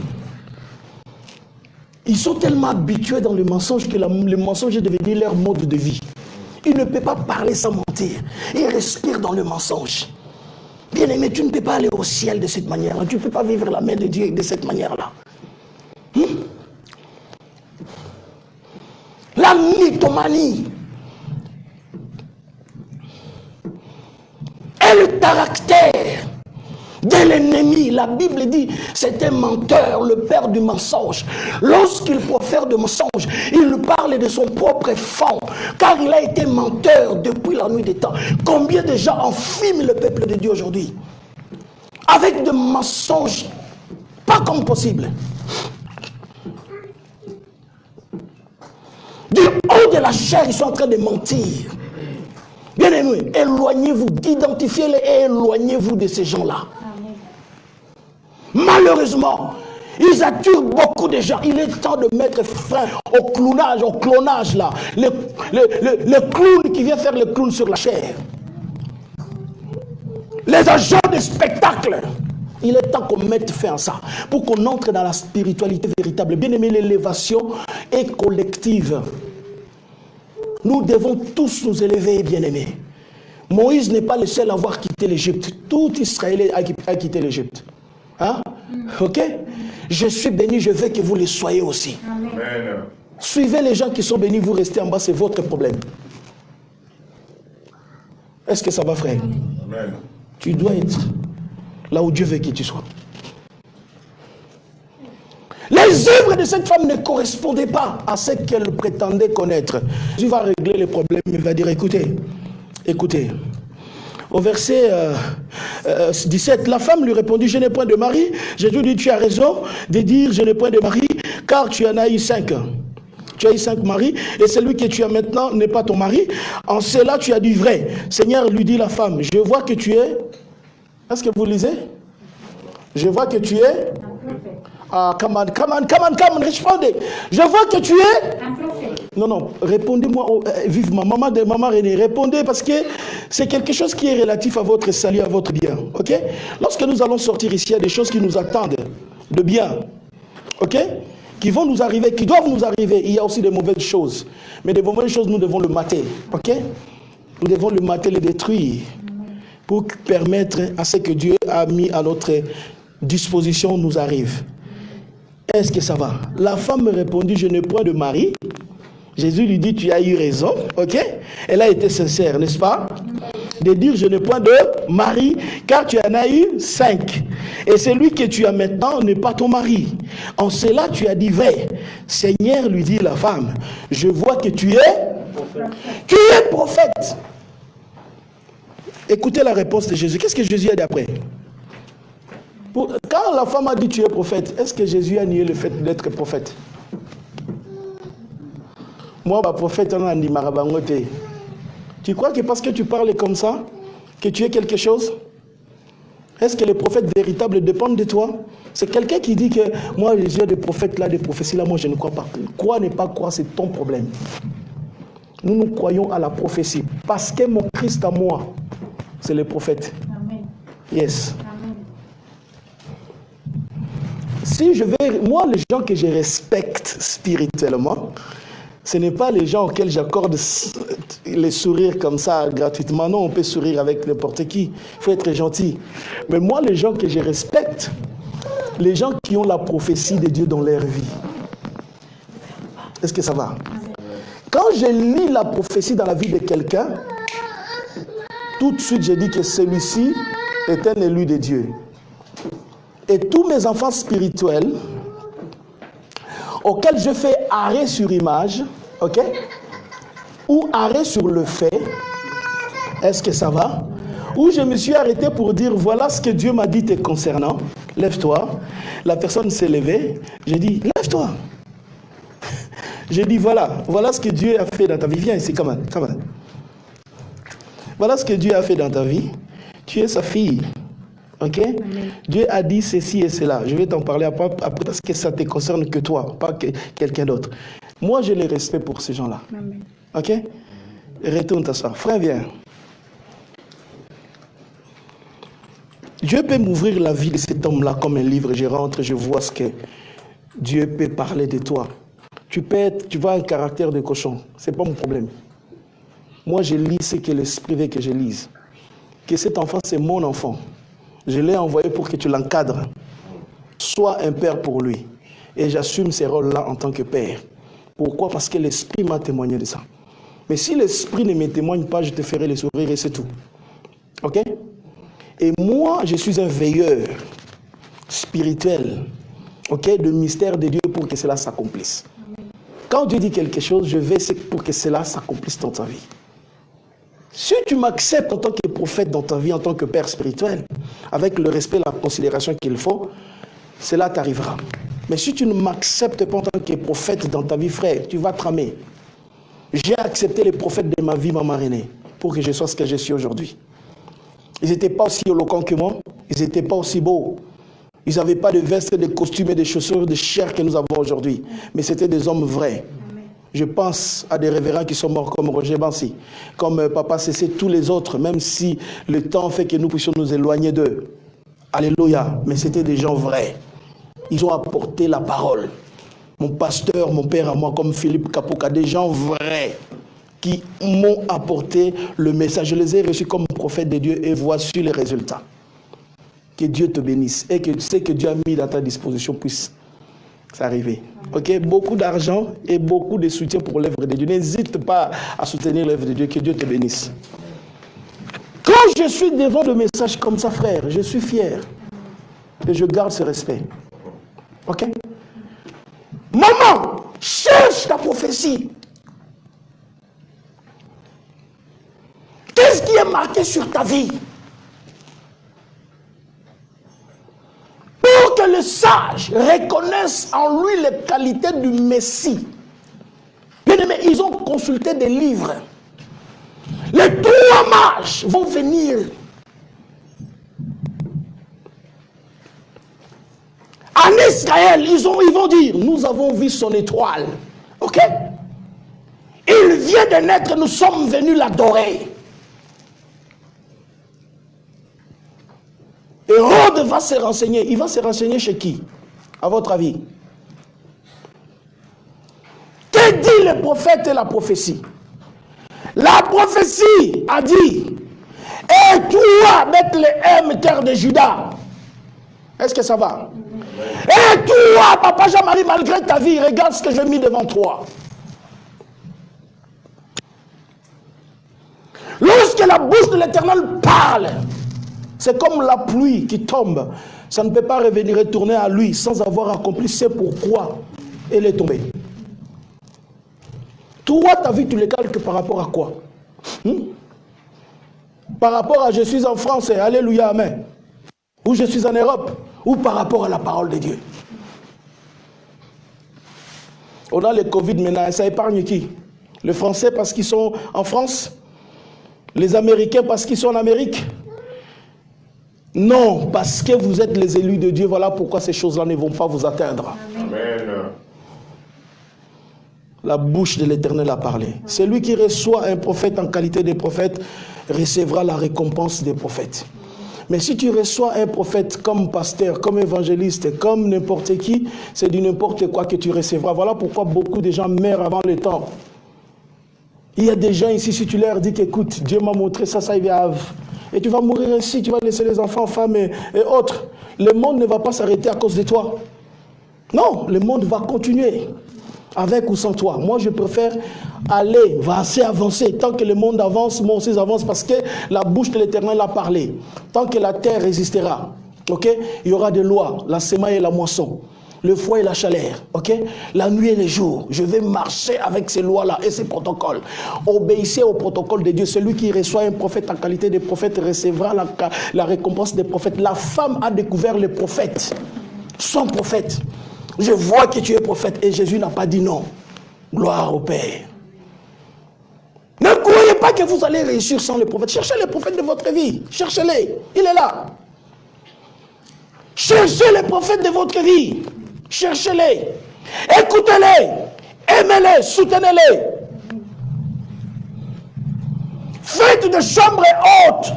Ils sont tellement habitués dans le mensonge que le mensonge est devenu leur mode de vie. Ils ne peuvent pas parler sans mentir. Ils respirent dans le mensonge. Bien aimé, tu ne peux pas aller au ciel de cette manière-là. Tu ne peux pas vivre la main de Dieu de cette manière-là. La mythomanie est le caractère de l'ennemi. La Bible dit, c'est un menteur, le père du mensonge. Lorsqu'il profère de mensonges, il parle de son propre fond, car il a été menteur depuis la nuit des temps. Combien de gens enfiment le peuple de Dieu aujourd'hui avec des mensonges pas comme possible. Du haut de la chair, ils sont en train de mentir. Bien aimé, éloignez-vous, identifiez-les et éloignez-vous de ces gens-là. Malheureusement, ils attirent beaucoup de gens. Il est temps de mettre fin au clonage là. Le clown qui vient faire le clown sur la chair. Les agents de spectacle. Il est temps qu'on mette fin à ça. Pour qu'on entre dans la spiritualité véritable. Bien aimé, l'élévation est collective. Nous devons tous nous élever, bien aimés. Moïse n'est pas le seul à avoir quitté l'Égypte. Tout Israël a quitté l'Égypte. Hein? Ok? Je suis béni, je veux que vous le soyez aussi. Amen. Suivez les gens qui sont bénis, vous restez en bas, c'est votre problème. Est-ce que ça va, frère? Amen. Tu dois être là où Dieu veut que tu sois. Les œuvres de cette femme ne correspondaient pas à ce qu'elle prétendait connaître. Dieu va régler les problèmes, il va dire, écoutez, au verset 17, la femme lui répondit, je n'ai point de mari. Jésus dit, tu as raison de dire, je n'ai point de mari, car tu en as eu 5. Tu as eu 5 maris, et celui que tu as maintenant n'est pas ton mari. En cela, tu as dit vrai. Seigneur, lui dit la femme, je vois que tu es... Est-ce que vous lisez? Je vois que tu es... Ah, come on, répondez. Je vois que tu es... Un prophète. Non, non, répondez-moi vivement. Maman René, répondez parce que c'est quelque chose qui est relatif à votre salut, à votre bien. Ok? Lorsque nous allons sortir ici, il y a des choses qui nous attendent de bien. Ok? Qui vont nous arriver, qui doivent nous arriver. Il y a aussi des mauvaises choses. Mais des mauvaises choses, nous devons le mater. Ok? Nous devons le mater, le détruire. Pour permettre à ce que Dieu a mis à notre disposition nous arrive. Est-ce que ça va? La femme me répondit, je n'ai point de mari. Jésus lui dit, tu as eu raison, ok? Elle a été sincère, n'est-ce pas? De dire, je n'ai point de mari, car tu en as eu 5. Et celui que tu as maintenant n'est pas ton mari. En cela, tu as dit vrai. Seigneur, lui dit la femme, je vois que tu es prophète. Écoutez la réponse de Jésus. Qu'est-ce que Jésus a dit après? Quand la femme a dit tu es prophète, est-ce que Jésus a nié le fait d'être prophète? Moi, prophète, on a dit marabangote. Tu crois que parce que tu parles comme ça, que tu es quelque chose? Est-ce que les prophètes véritables dépendent de toi? C'est quelqu'un qui dit que moi, j'ai des prophètes là, des prophéties là, moi je ne crois pas. Croire, ne pas croire, c'est ton problème. Nous croyons à la prophétie. Parce que mon Christ à moi, c'est les prophètes. Amen. Yes. Amen. Si je vais, moi, les gens que je respecte spirituellement, ce n'est pas les gens auxquels j'accorde les sourires comme ça gratuitement. Non, on peut sourire avec n'importe qui. Il faut être gentil. Mais moi, les gens que je respecte, les gens qui ont la prophétie de Dieu dans leur vie. Est-ce que ça va? Quand je lis la prophétie dans la vie de quelqu'un, tout de suite, je dis que celui-ci est un élu de Dieu. Et tous mes enfants spirituels, auxquels je fais arrêt sur image, ok, ou arrêt sur le fait, est-ce que ça va? Ou je me suis arrêté pour dire, voilà ce que Dieu m'a dit te concernant, lève-toi. La personne s'est levée, j'ai dit, lève-toi. J'ai dit, voilà ce que Dieu a fait dans ta vie. Viens ici, come on. Voilà ce que Dieu a fait dans ta vie. Tu es sa fille. Ok? Amen. Dieu a dit ceci et cela. Je vais t'en parler après parce que ça ne te concerne que toi, pas que quelqu'un d'autre. Moi, j'ai le respect pour ces gens-là. Amen. Ok? Retourne t'asseoir. Frère, viens. Dieu peut m'ouvrir la vie de cet homme-là comme un livre. Je rentre, je vois ce que Dieu peut parler de toi. Tu vois un caractère de cochon. Ce n'est pas mon problème. Moi, je lis ce que l'Esprit veut que je lise. Que cet enfant, c'est mon enfant. Je l'ai envoyé pour que tu l'encadres. Sois un père pour lui. Et j'assume ces rôles-là en tant que père. Pourquoi? Parce que l'Esprit m'a témoigné de ça. Mais si l'Esprit ne me témoigne pas, je te ferai le sourire et c'est tout. Ok? Et moi, je suis un veilleur spirituel, ok, de mystère de Dieu pour que cela s'accomplisse. Quand Dieu dit quelque chose, je vais pour que cela s'accomplisse dans ta vie. Si tu m'acceptes en tant que prophète dans ta vie, en tant que père spirituel, avec le respect et la considération qu'il faut, cela t'arrivera. Mais si tu ne m'acceptes pas en tant que prophète dans ta vie, frère, tu vas tramer. J'ai accepté les prophètes de ma vie, Maman René, pour que je sois ce que je suis aujourd'hui. Ils n'étaient pas aussi éloquents que moi, ils n'étaient pas aussi beaux. Ils n'avaient pas de vestes, de costumes et de chaussures de chair que nous avons aujourd'hui. Mais c'était des hommes vrais. Je pense à des révérends qui sont morts comme Roger Bansi, comme Papa Cessé, tous les autres, même si le temps fait que nous puissions nous éloigner d'eux. Alléluia. Mais c'était des gens vrais. Ils ont apporté la parole. Mon pasteur, mon père à moi, comme Philippe Kapoka, des gens vrais qui m'ont apporté le message. Je les ai reçus comme prophète de Dieu et voici les résultats. Que Dieu te bénisse et que ce que Dieu a mis à ta disposition puisse s'arriver. Ok? Beaucoup d'argent et beaucoup de soutien pour l'œuvre de Dieu. N'hésite pas à soutenir l'œuvre de Dieu. Que Dieu te bénisse. Quand je suis devant de messages comme ça, frère, je suis fier et je garde ce respect. Ok? Maman, cherche ta prophétie. Qu'est-ce qui est marqué sur ta vie? Pour que le sage reconnaisse en lui les qualités du Messie. Bien aimé, ils ont consulté des livres. Les 3 mages vont venir. En Israël, ils vont dire, nous avons vu son étoile. Ok? Il vient de naître, nous sommes venus l'adorer. Hérode va se renseigner. Il va se renseigner chez qui, à votre avis? Que dit le prophète et la prophétie? La prophétie a dit, et toi, Bethléem, terre de Juda. Est-ce que ça va? Et toi, papa Jean-Marie, malgré ta vie, regarde ce que j'ai mis devant toi. Lorsque la bouche de l'Éternel parle, c'est comme la pluie qui tombe. Ça ne peut pas revenir retourner à lui sans avoir accompli ce pourquoi elle est tombée. Toi, ta vie, tu le calques par rapport à quoi? Par rapport à je suis en France, alléluia, amen. Ou je suis en Europe, ou par rapport à la parole de Dieu. On a le Covid maintenant, ça épargne qui? Les Français parce qu'ils sont en France? Les Américains parce qu'ils sont en Amérique? Non, parce que vous êtes les élus de Dieu, voilà pourquoi ces choses-là ne vont pas vous atteindre. Amen. La bouche de l'Éternel a parlé. Celui qui reçoit un prophète en qualité de prophète recevra la récompense des prophètes. Mais si tu reçois un prophète comme pasteur, comme évangéliste, comme n'importe qui, c'est du n'importe quoi que tu recevras. Voilà pourquoi beaucoup de gens meurent avant le temps. Il y a des gens ici, si tu leur dis qu'écoute, Dieu m'a montré ça, ça, il va... Et tu vas mourir ainsi, tu vas laisser les enfants, femmes et autres. Le monde ne va pas s'arrêter à cause de toi. Non, le monde va continuer. Avec ou sans toi. Moi, je préfère aller, assez avancer. Tant que le monde avance, moi aussi j'avance parce que la bouche de l'Éternel a parlé. Tant que la terre résistera, ok, il y aura des lois, la semaille et la moisson, le froid et la chaleur, ok, la nuit et les jours. Je vais marcher avec ces lois-là et ces protocoles. Obéissez au protocole de Dieu. Celui qui reçoit un prophète en qualité de prophète recevra la récompense des prophètes. La femme a découvert le prophète, son prophète. Je vois que tu es prophète. Et Jésus n'a pas dit non. Gloire au Père. Ne croyez pas que vous allez réussir sans le prophète. Cherchez le prophète de votre vie. Cherchez-les. Il est là. Cherchez les prophètes de votre vie. Cherchez-les. Écoutez-les. Aimez-les. Soutenez-les. Faites de chambres hautes.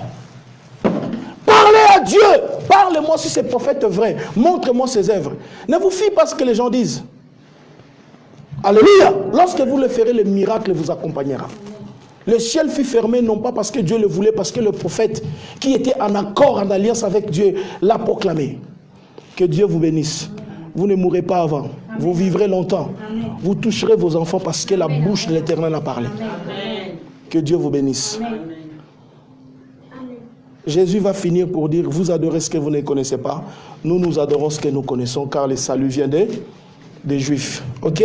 Parlez à Dieu. Parlez-moi si ces prophètes vrai. Montrez-moi ses œuvres. Ne vous fiez pas à ce que les gens disent. Alléluia. Lorsque vous le ferez, le miracle vous accompagnera. Le ciel fut fermé, non pas parce que Dieu le voulait, parce que le prophète qui était en accord, en alliance avec Dieu, l'a proclamé. Que Dieu vous bénisse. Vous ne mourrez pas avant. Vous vivrez longtemps. Vous toucherez vos enfants parce que la bouche de l'Éternel a parlé. Que Dieu vous bénisse. Jésus va finir pour dire, vous adorez ce que vous ne connaissez pas. Nous, nous adorons ce que nous connaissons, car le salut vient des Juifs. Ok?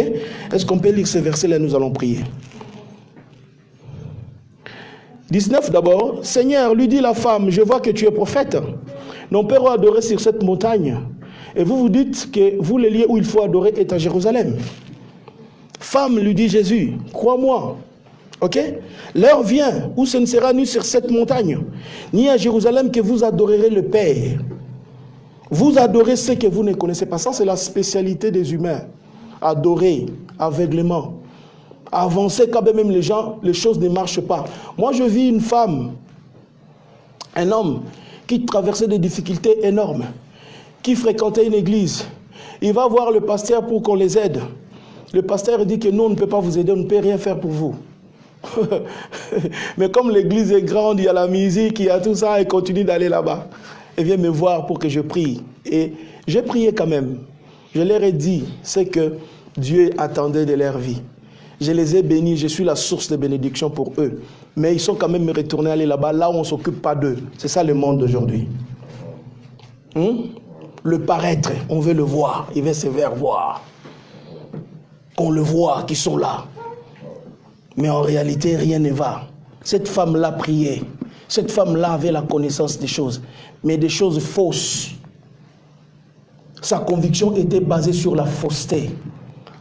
Est-ce qu'on peut lire ce verset-là? Nous allons prier. 19 d'abord. Seigneur, lui dit la femme, je vois que tu es prophète. Nos pères ont adoré sur cette montagne. Et vous vous dites que vous, le lieu où il faut adorer est à Jérusalem. Femme, lui dit Jésus, crois-moi. Ok? L'heure vient où ce ne sera ni sur cette montagne, ni à Jérusalem que vous adorerez le Père. Vous adorez ce que vous ne connaissez pas. Ça, c'est la spécialité des humains. Adorer aveuglément. Avancer quand même les gens, les choses ne marchent pas. Moi, je vis une femme, un homme qui traversait des difficultés énormes, qui fréquentait une église. Il va voir le pasteur pour qu'on les aide. Le pasteur dit que nous, on ne peut pas vous aider, on ne peut rien faire pour vous. Mais comme l'église est grande, il y a la musique, il y a tout ça, et continue d'aller là-bas. Et vient me voir pour que je prie. Et j'ai prié quand même. Je leur ai dit ce que Dieu attendait de leur vie. Je les ai bénis, je suis la source de bénédiction pour eux. Mais ils sont quand même retournés aller là-bas, là où on ne s'occupe pas d'eux. C'est ça le monde d'aujourd'hui. Le paraître, on veut le voir, il veut se faire voir. Qu'on le voit, qu'ils sont là. Mais en réalité, rien ne va. Cette femme-là priait. Cette femme-là avait la connaissance des choses, mais des choses fausses. Sa conviction était basée sur la fausseté.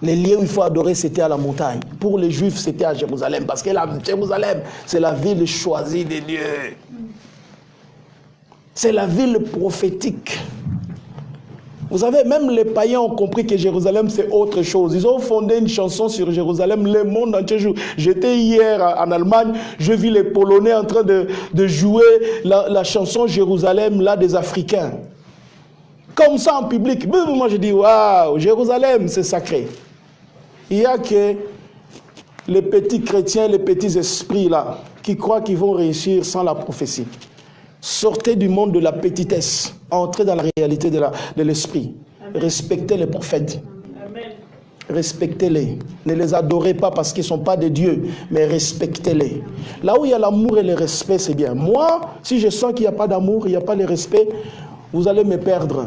Les lieux où il faut adorer, c'était à la montagne. Pour les Juifs, c'était à Jérusalem. Parce que Jérusalem, c'est la ville choisie de Dieu. C'est la ville prophétique. Vous savez, même les païens ont compris que Jérusalem, c'est autre chose. Ils ont fondé une chanson sur Jérusalem, le monde entier joue. J'étais hier en Allemagne, je vis les Polonais en train de jouer la chanson Jérusalem, là, des Africains. Comme ça en public. Moi, je dis, waouh, Jérusalem, c'est sacré. Il y a que les petits chrétiens, les petits esprits, là, qui croient qu'ils vont réussir sans la prophétie. Sortez du monde de la petitesse, entrez dans la réalité de l'esprit. Respectez les prophètes. Amen. Respectez-les. Ne les adorez pas parce qu'ils ne sont pas des dieux, mais respectez-les. Là où il y a l'amour et le respect, c'est bien. Moi, si je sens qu'il n'y a pas d'amour, il n'y a pas de respect, vous allez me perdre.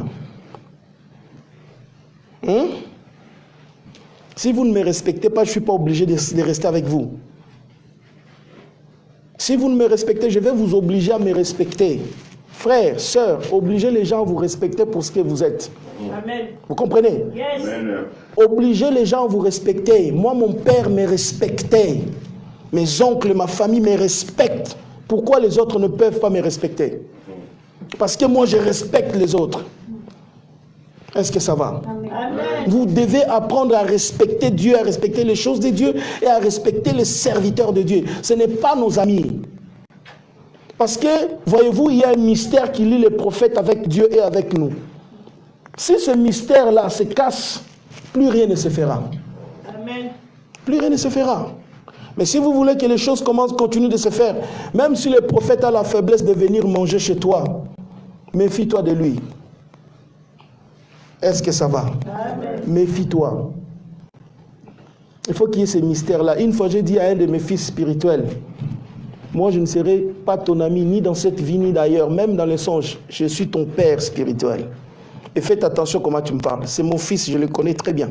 Si vous ne me respectez pas, je ne suis pas obligé de rester avec vous. Si vous ne me respectez, je vais vous obliger à me respecter. Frères, sœurs, obligez les gens à vous respecter pour ce que vous êtes. Amen. Vous comprenez? Yes. Obligez les gens à vous respecter. Moi, mon père me respectait. Mes oncles, ma famille me respectent. Pourquoi les autres ne peuvent pas me respecter? Parce que moi, je respecte les autres. Est-ce que ça va? Amen. Vous devez apprendre à respecter Dieu, à respecter les choses de Dieu et à respecter les serviteurs de Dieu. Ce n'est pas nos amis. Parce que, voyez-vous, il y a un mystère qui lie les prophètes avec Dieu et avec nous. Si ce mystère-là se casse, plus rien ne se fera. Amen. Plus rien ne se fera. Mais si vous voulez que les choses continuent de se faire, même si le prophète a la faiblesse de venir manger chez toi, méfie-toi de lui. Est-ce que ça va? Méfie-toi. Il faut qu'il y ait ces mystères-là. Une fois, j'ai dit à un de mes fils spirituels, moi, je ne serai pas ton ami, ni dans cette vie, ni d'ailleurs, même dans les songes. Je suis ton père spirituel. Et faites attention comment tu me parles. C'est mon fils, je le connais très bien.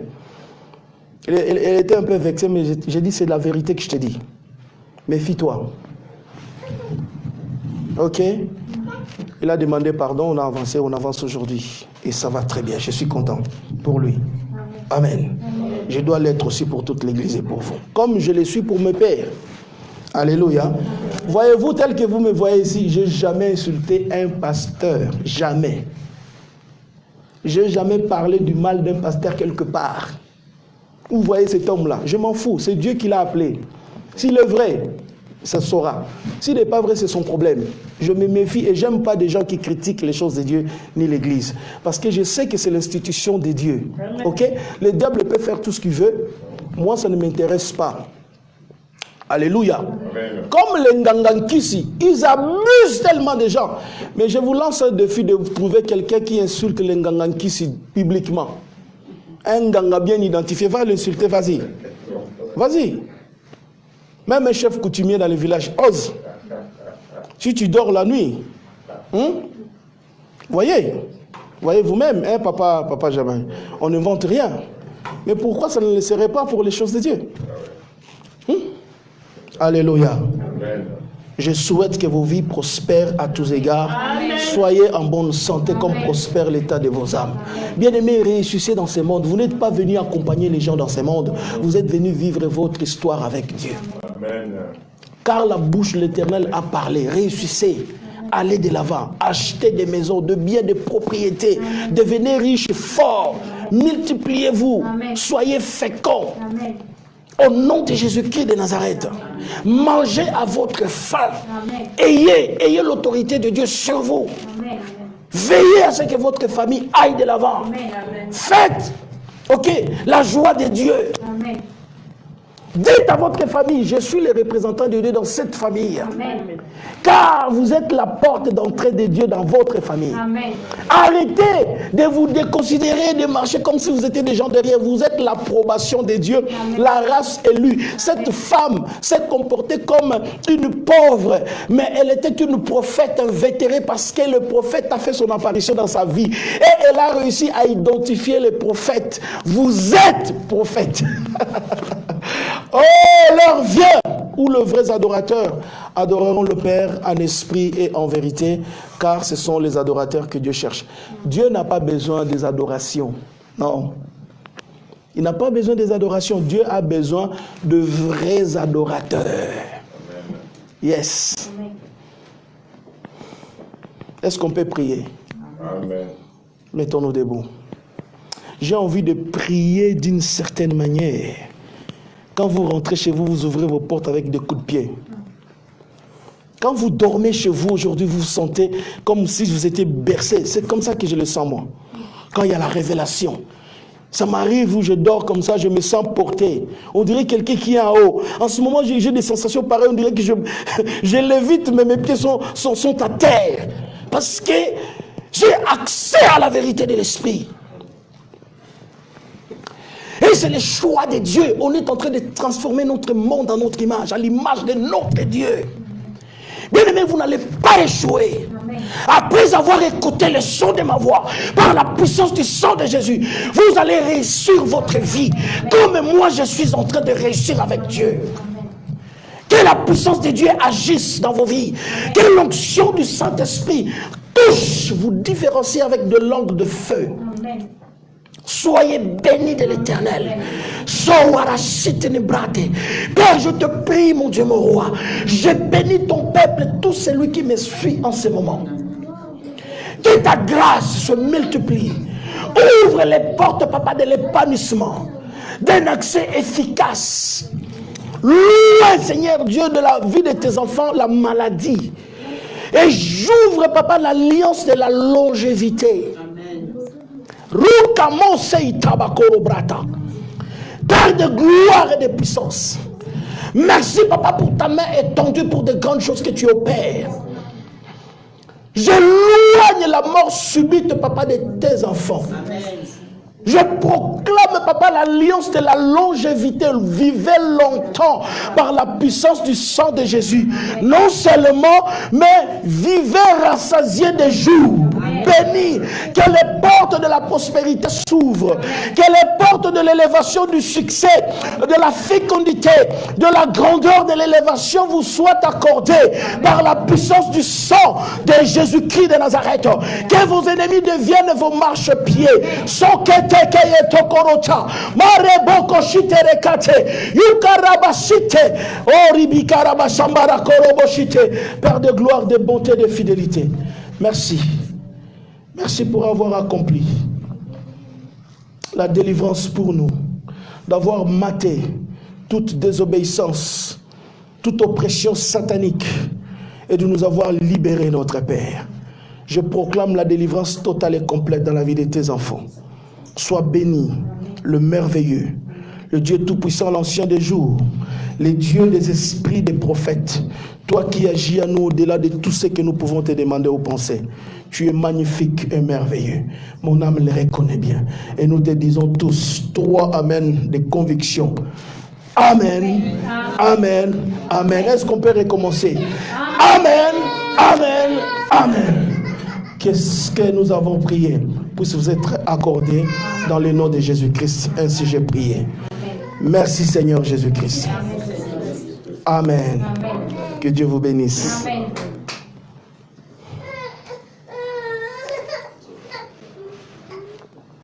Elle était un peu vexée, mais j'ai dit, c'est la vérité que je te dis. Méfie-toi. Ok? Il a demandé pardon, on a avancé, on avance aujourd'hui. Et ça va très bien, je suis content pour lui. Amen. Amen. Je dois l'être aussi pour toute l'Église et pour vous. Comme je le suis pour mes pères. Alléluia. Voyez-vous, tel que vous me voyez ici, je n'ai jamais insulté un pasteur. Jamais. Je n'ai jamais parlé du mal d'un pasteur quelque part. Vous voyez cet homme-là, je m'en fous, c'est Dieu qui l'a appelé. S'il est vrai, ça saura. S'il n'est pas vrai, c'est son problème. Je me méfie et j'aime pas des gens qui critiquent les choses de Dieu ni l'Église. Parce que je sais que c'est l'institution de Dieu. Ok? Le diable peut faire tout ce qu'il veut. Moi, ça ne m'intéresse pas. Alléluia. Amen. Comme les Ngangankisi, ils abusent tellement des gens. Mais je vous lance un défi de trouver quelqu'un qui insulte les Ngangankisi publiquement. Un Nganga bien identifié, va l'insulter, vas-y. Vas-y. Même un chef coutumier dans le village, ose. Si tu dors la nuit, voyez vous-même, hein, papa Jamin, on n'invente rien. Mais pourquoi ça ne le serait pas pour les choses de Dieu? Alléluia. Amen. Je souhaite que vos vies prospèrent à tous égards. Amen. Soyez en bonne santé comme prospère l'état de vos âmes. Bien-aimés, réussissez dans ce monde. Vous n'êtes pas venus accompagner les gens dans ce monde. Vous êtes venus vivre votre histoire avec Dieu. Amen. Car la bouche de l'Éternel a parlé. Réussissez. Allez de l'avant. Achetez des maisons, de biens, de propriétés. Devenez riches et forts. Multipliez-vous. Amen. Soyez féconds. Amen. Au nom de Jésus-Christ de Nazareth, mangez à votre faim. Ayez l'autorité de Dieu sur vous. Amen. Veillez à ce que votre famille aille de l'avant. Faites, la joie de Dieu. Amen. Dites à votre famille, je suis le représentant de Dieu dans cette famille. Amen. Car vous êtes la porte d'entrée de Dieu dans votre famille. Amen. Arrêtez de vous déconsidérer, de marcher comme si vous étiez des gens derrière. Vous êtes l'approbation de Dieu, Amen. La race élue. Cette femme s'est comportée comme une pauvre, mais elle était une prophète invétérée parce que le prophète a fait son apparition dans sa vie. Et elle a réussi à identifier les prophètes. Vous êtes prophète. Oh, l'heure vient où les vrais adorateurs adoreront le Père en esprit et en vérité, car ce sont les adorateurs que Dieu cherche. Dieu n'a pas besoin des adorations. Non. Il n'a pas besoin des adorations. Dieu a besoin de vrais adorateurs. Yes. Est-ce qu'on peut prier? Amen. Mettons-nous debout. j'ai envie de prier d'une certaine manière. Quand vous rentrez chez vous, vous ouvrez vos portes avec des coups de pied. Quand vous dormez chez vous aujourd'hui, vous vous sentez comme si vous étiez bercé. C'est comme ça que je le sens moi. Quand il y a la révélation. Ça m'arrive où je dors comme ça, je me sens porté. On dirait quelqu'un qui est en haut. En ce moment, j'ai des sensations pareilles. On dirait que je lévite, mais mes pieds sont à terre. Parce que j'ai accès à la vérité de l'esprit. Et c'est le choix de Dieu. On est en train de transformer notre monde en notre image, à l'image de notre Dieu. Bien-aimés, vous n'allez pas échouer. Après avoir écouté le son de ma voix, par la puissance du sang de Jésus, vous allez réussir votre vie, comme moi je suis en train de réussir avec Dieu. Que la puissance de Dieu agisse dans vos vies. Que l'onction du Saint-Esprit touche, vous différencie avec de langues de feu. Soyez bénis de l'Éternel. Père, je te prie, mon Dieu, mon roi. Je bénis ton peuple, tout celui qui me suit en ce moment. Que ta grâce se multiplie. Ouvre les portes, papa, de l'épanouissement, d'un accès efficace. Loin, Seigneur Dieu, de la vie de tes enfants, la maladie. Et j'ouvre, papa, l'alliance de la longévité. Père de gloire et de puissance, merci papa pour ta main étendue pour de grandes choses que tu opères. J'éloigne la mort subite, papa, de tes enfants. Amen. Je proclame, papa, l'alliance de la longévité. Vivez longtemps par la puissance du sang de Jésus. Amen. Non seulement, mais vivez rassasiés des jours. Bénis. Que les portes de la prospérité s'ouvrent. Que les portes de l'élévation, du succès, de la fécondité, de la grandeur de l'élévation vous soient accordées par la puissance du sang de Jésus-Christ de Nazareth. Que vos ennemis deviennent vos marchepieds. Sans que Père de gloire, de bonté, de fidélité, merci. Merci pour avoir accompli la délivrance pour nous, d'avoir maté toute désobéissance, toute oppression satanique et de nous avoir libérés, notre Père. Je proclame la délivrance totale et complète dans la vie de tes enfants. Sois béni, le merveilleux, le Dieu tout-puissant, l'ancien des jours, les dieux des esprits des prophètes, toi qui agis à nous au-delà de tout ce que nous pouvons te demander ou penser. Tu es magnifique et merveilleux. Mon âme le reconnaît bien. Et nous te disons tous 3 amen de conviction. Amen, amen, amen. Est-ce qu'on peut recommencer? Amen, amen, amen. Qu'est-ce que nous avons prié puisse vous être accordé dans le nom de Jésus-Christ. Ainsi j'ai prié. Merci Seigneur Jésus-Christ. Amen. Que Dieu vous bénisse. Amen.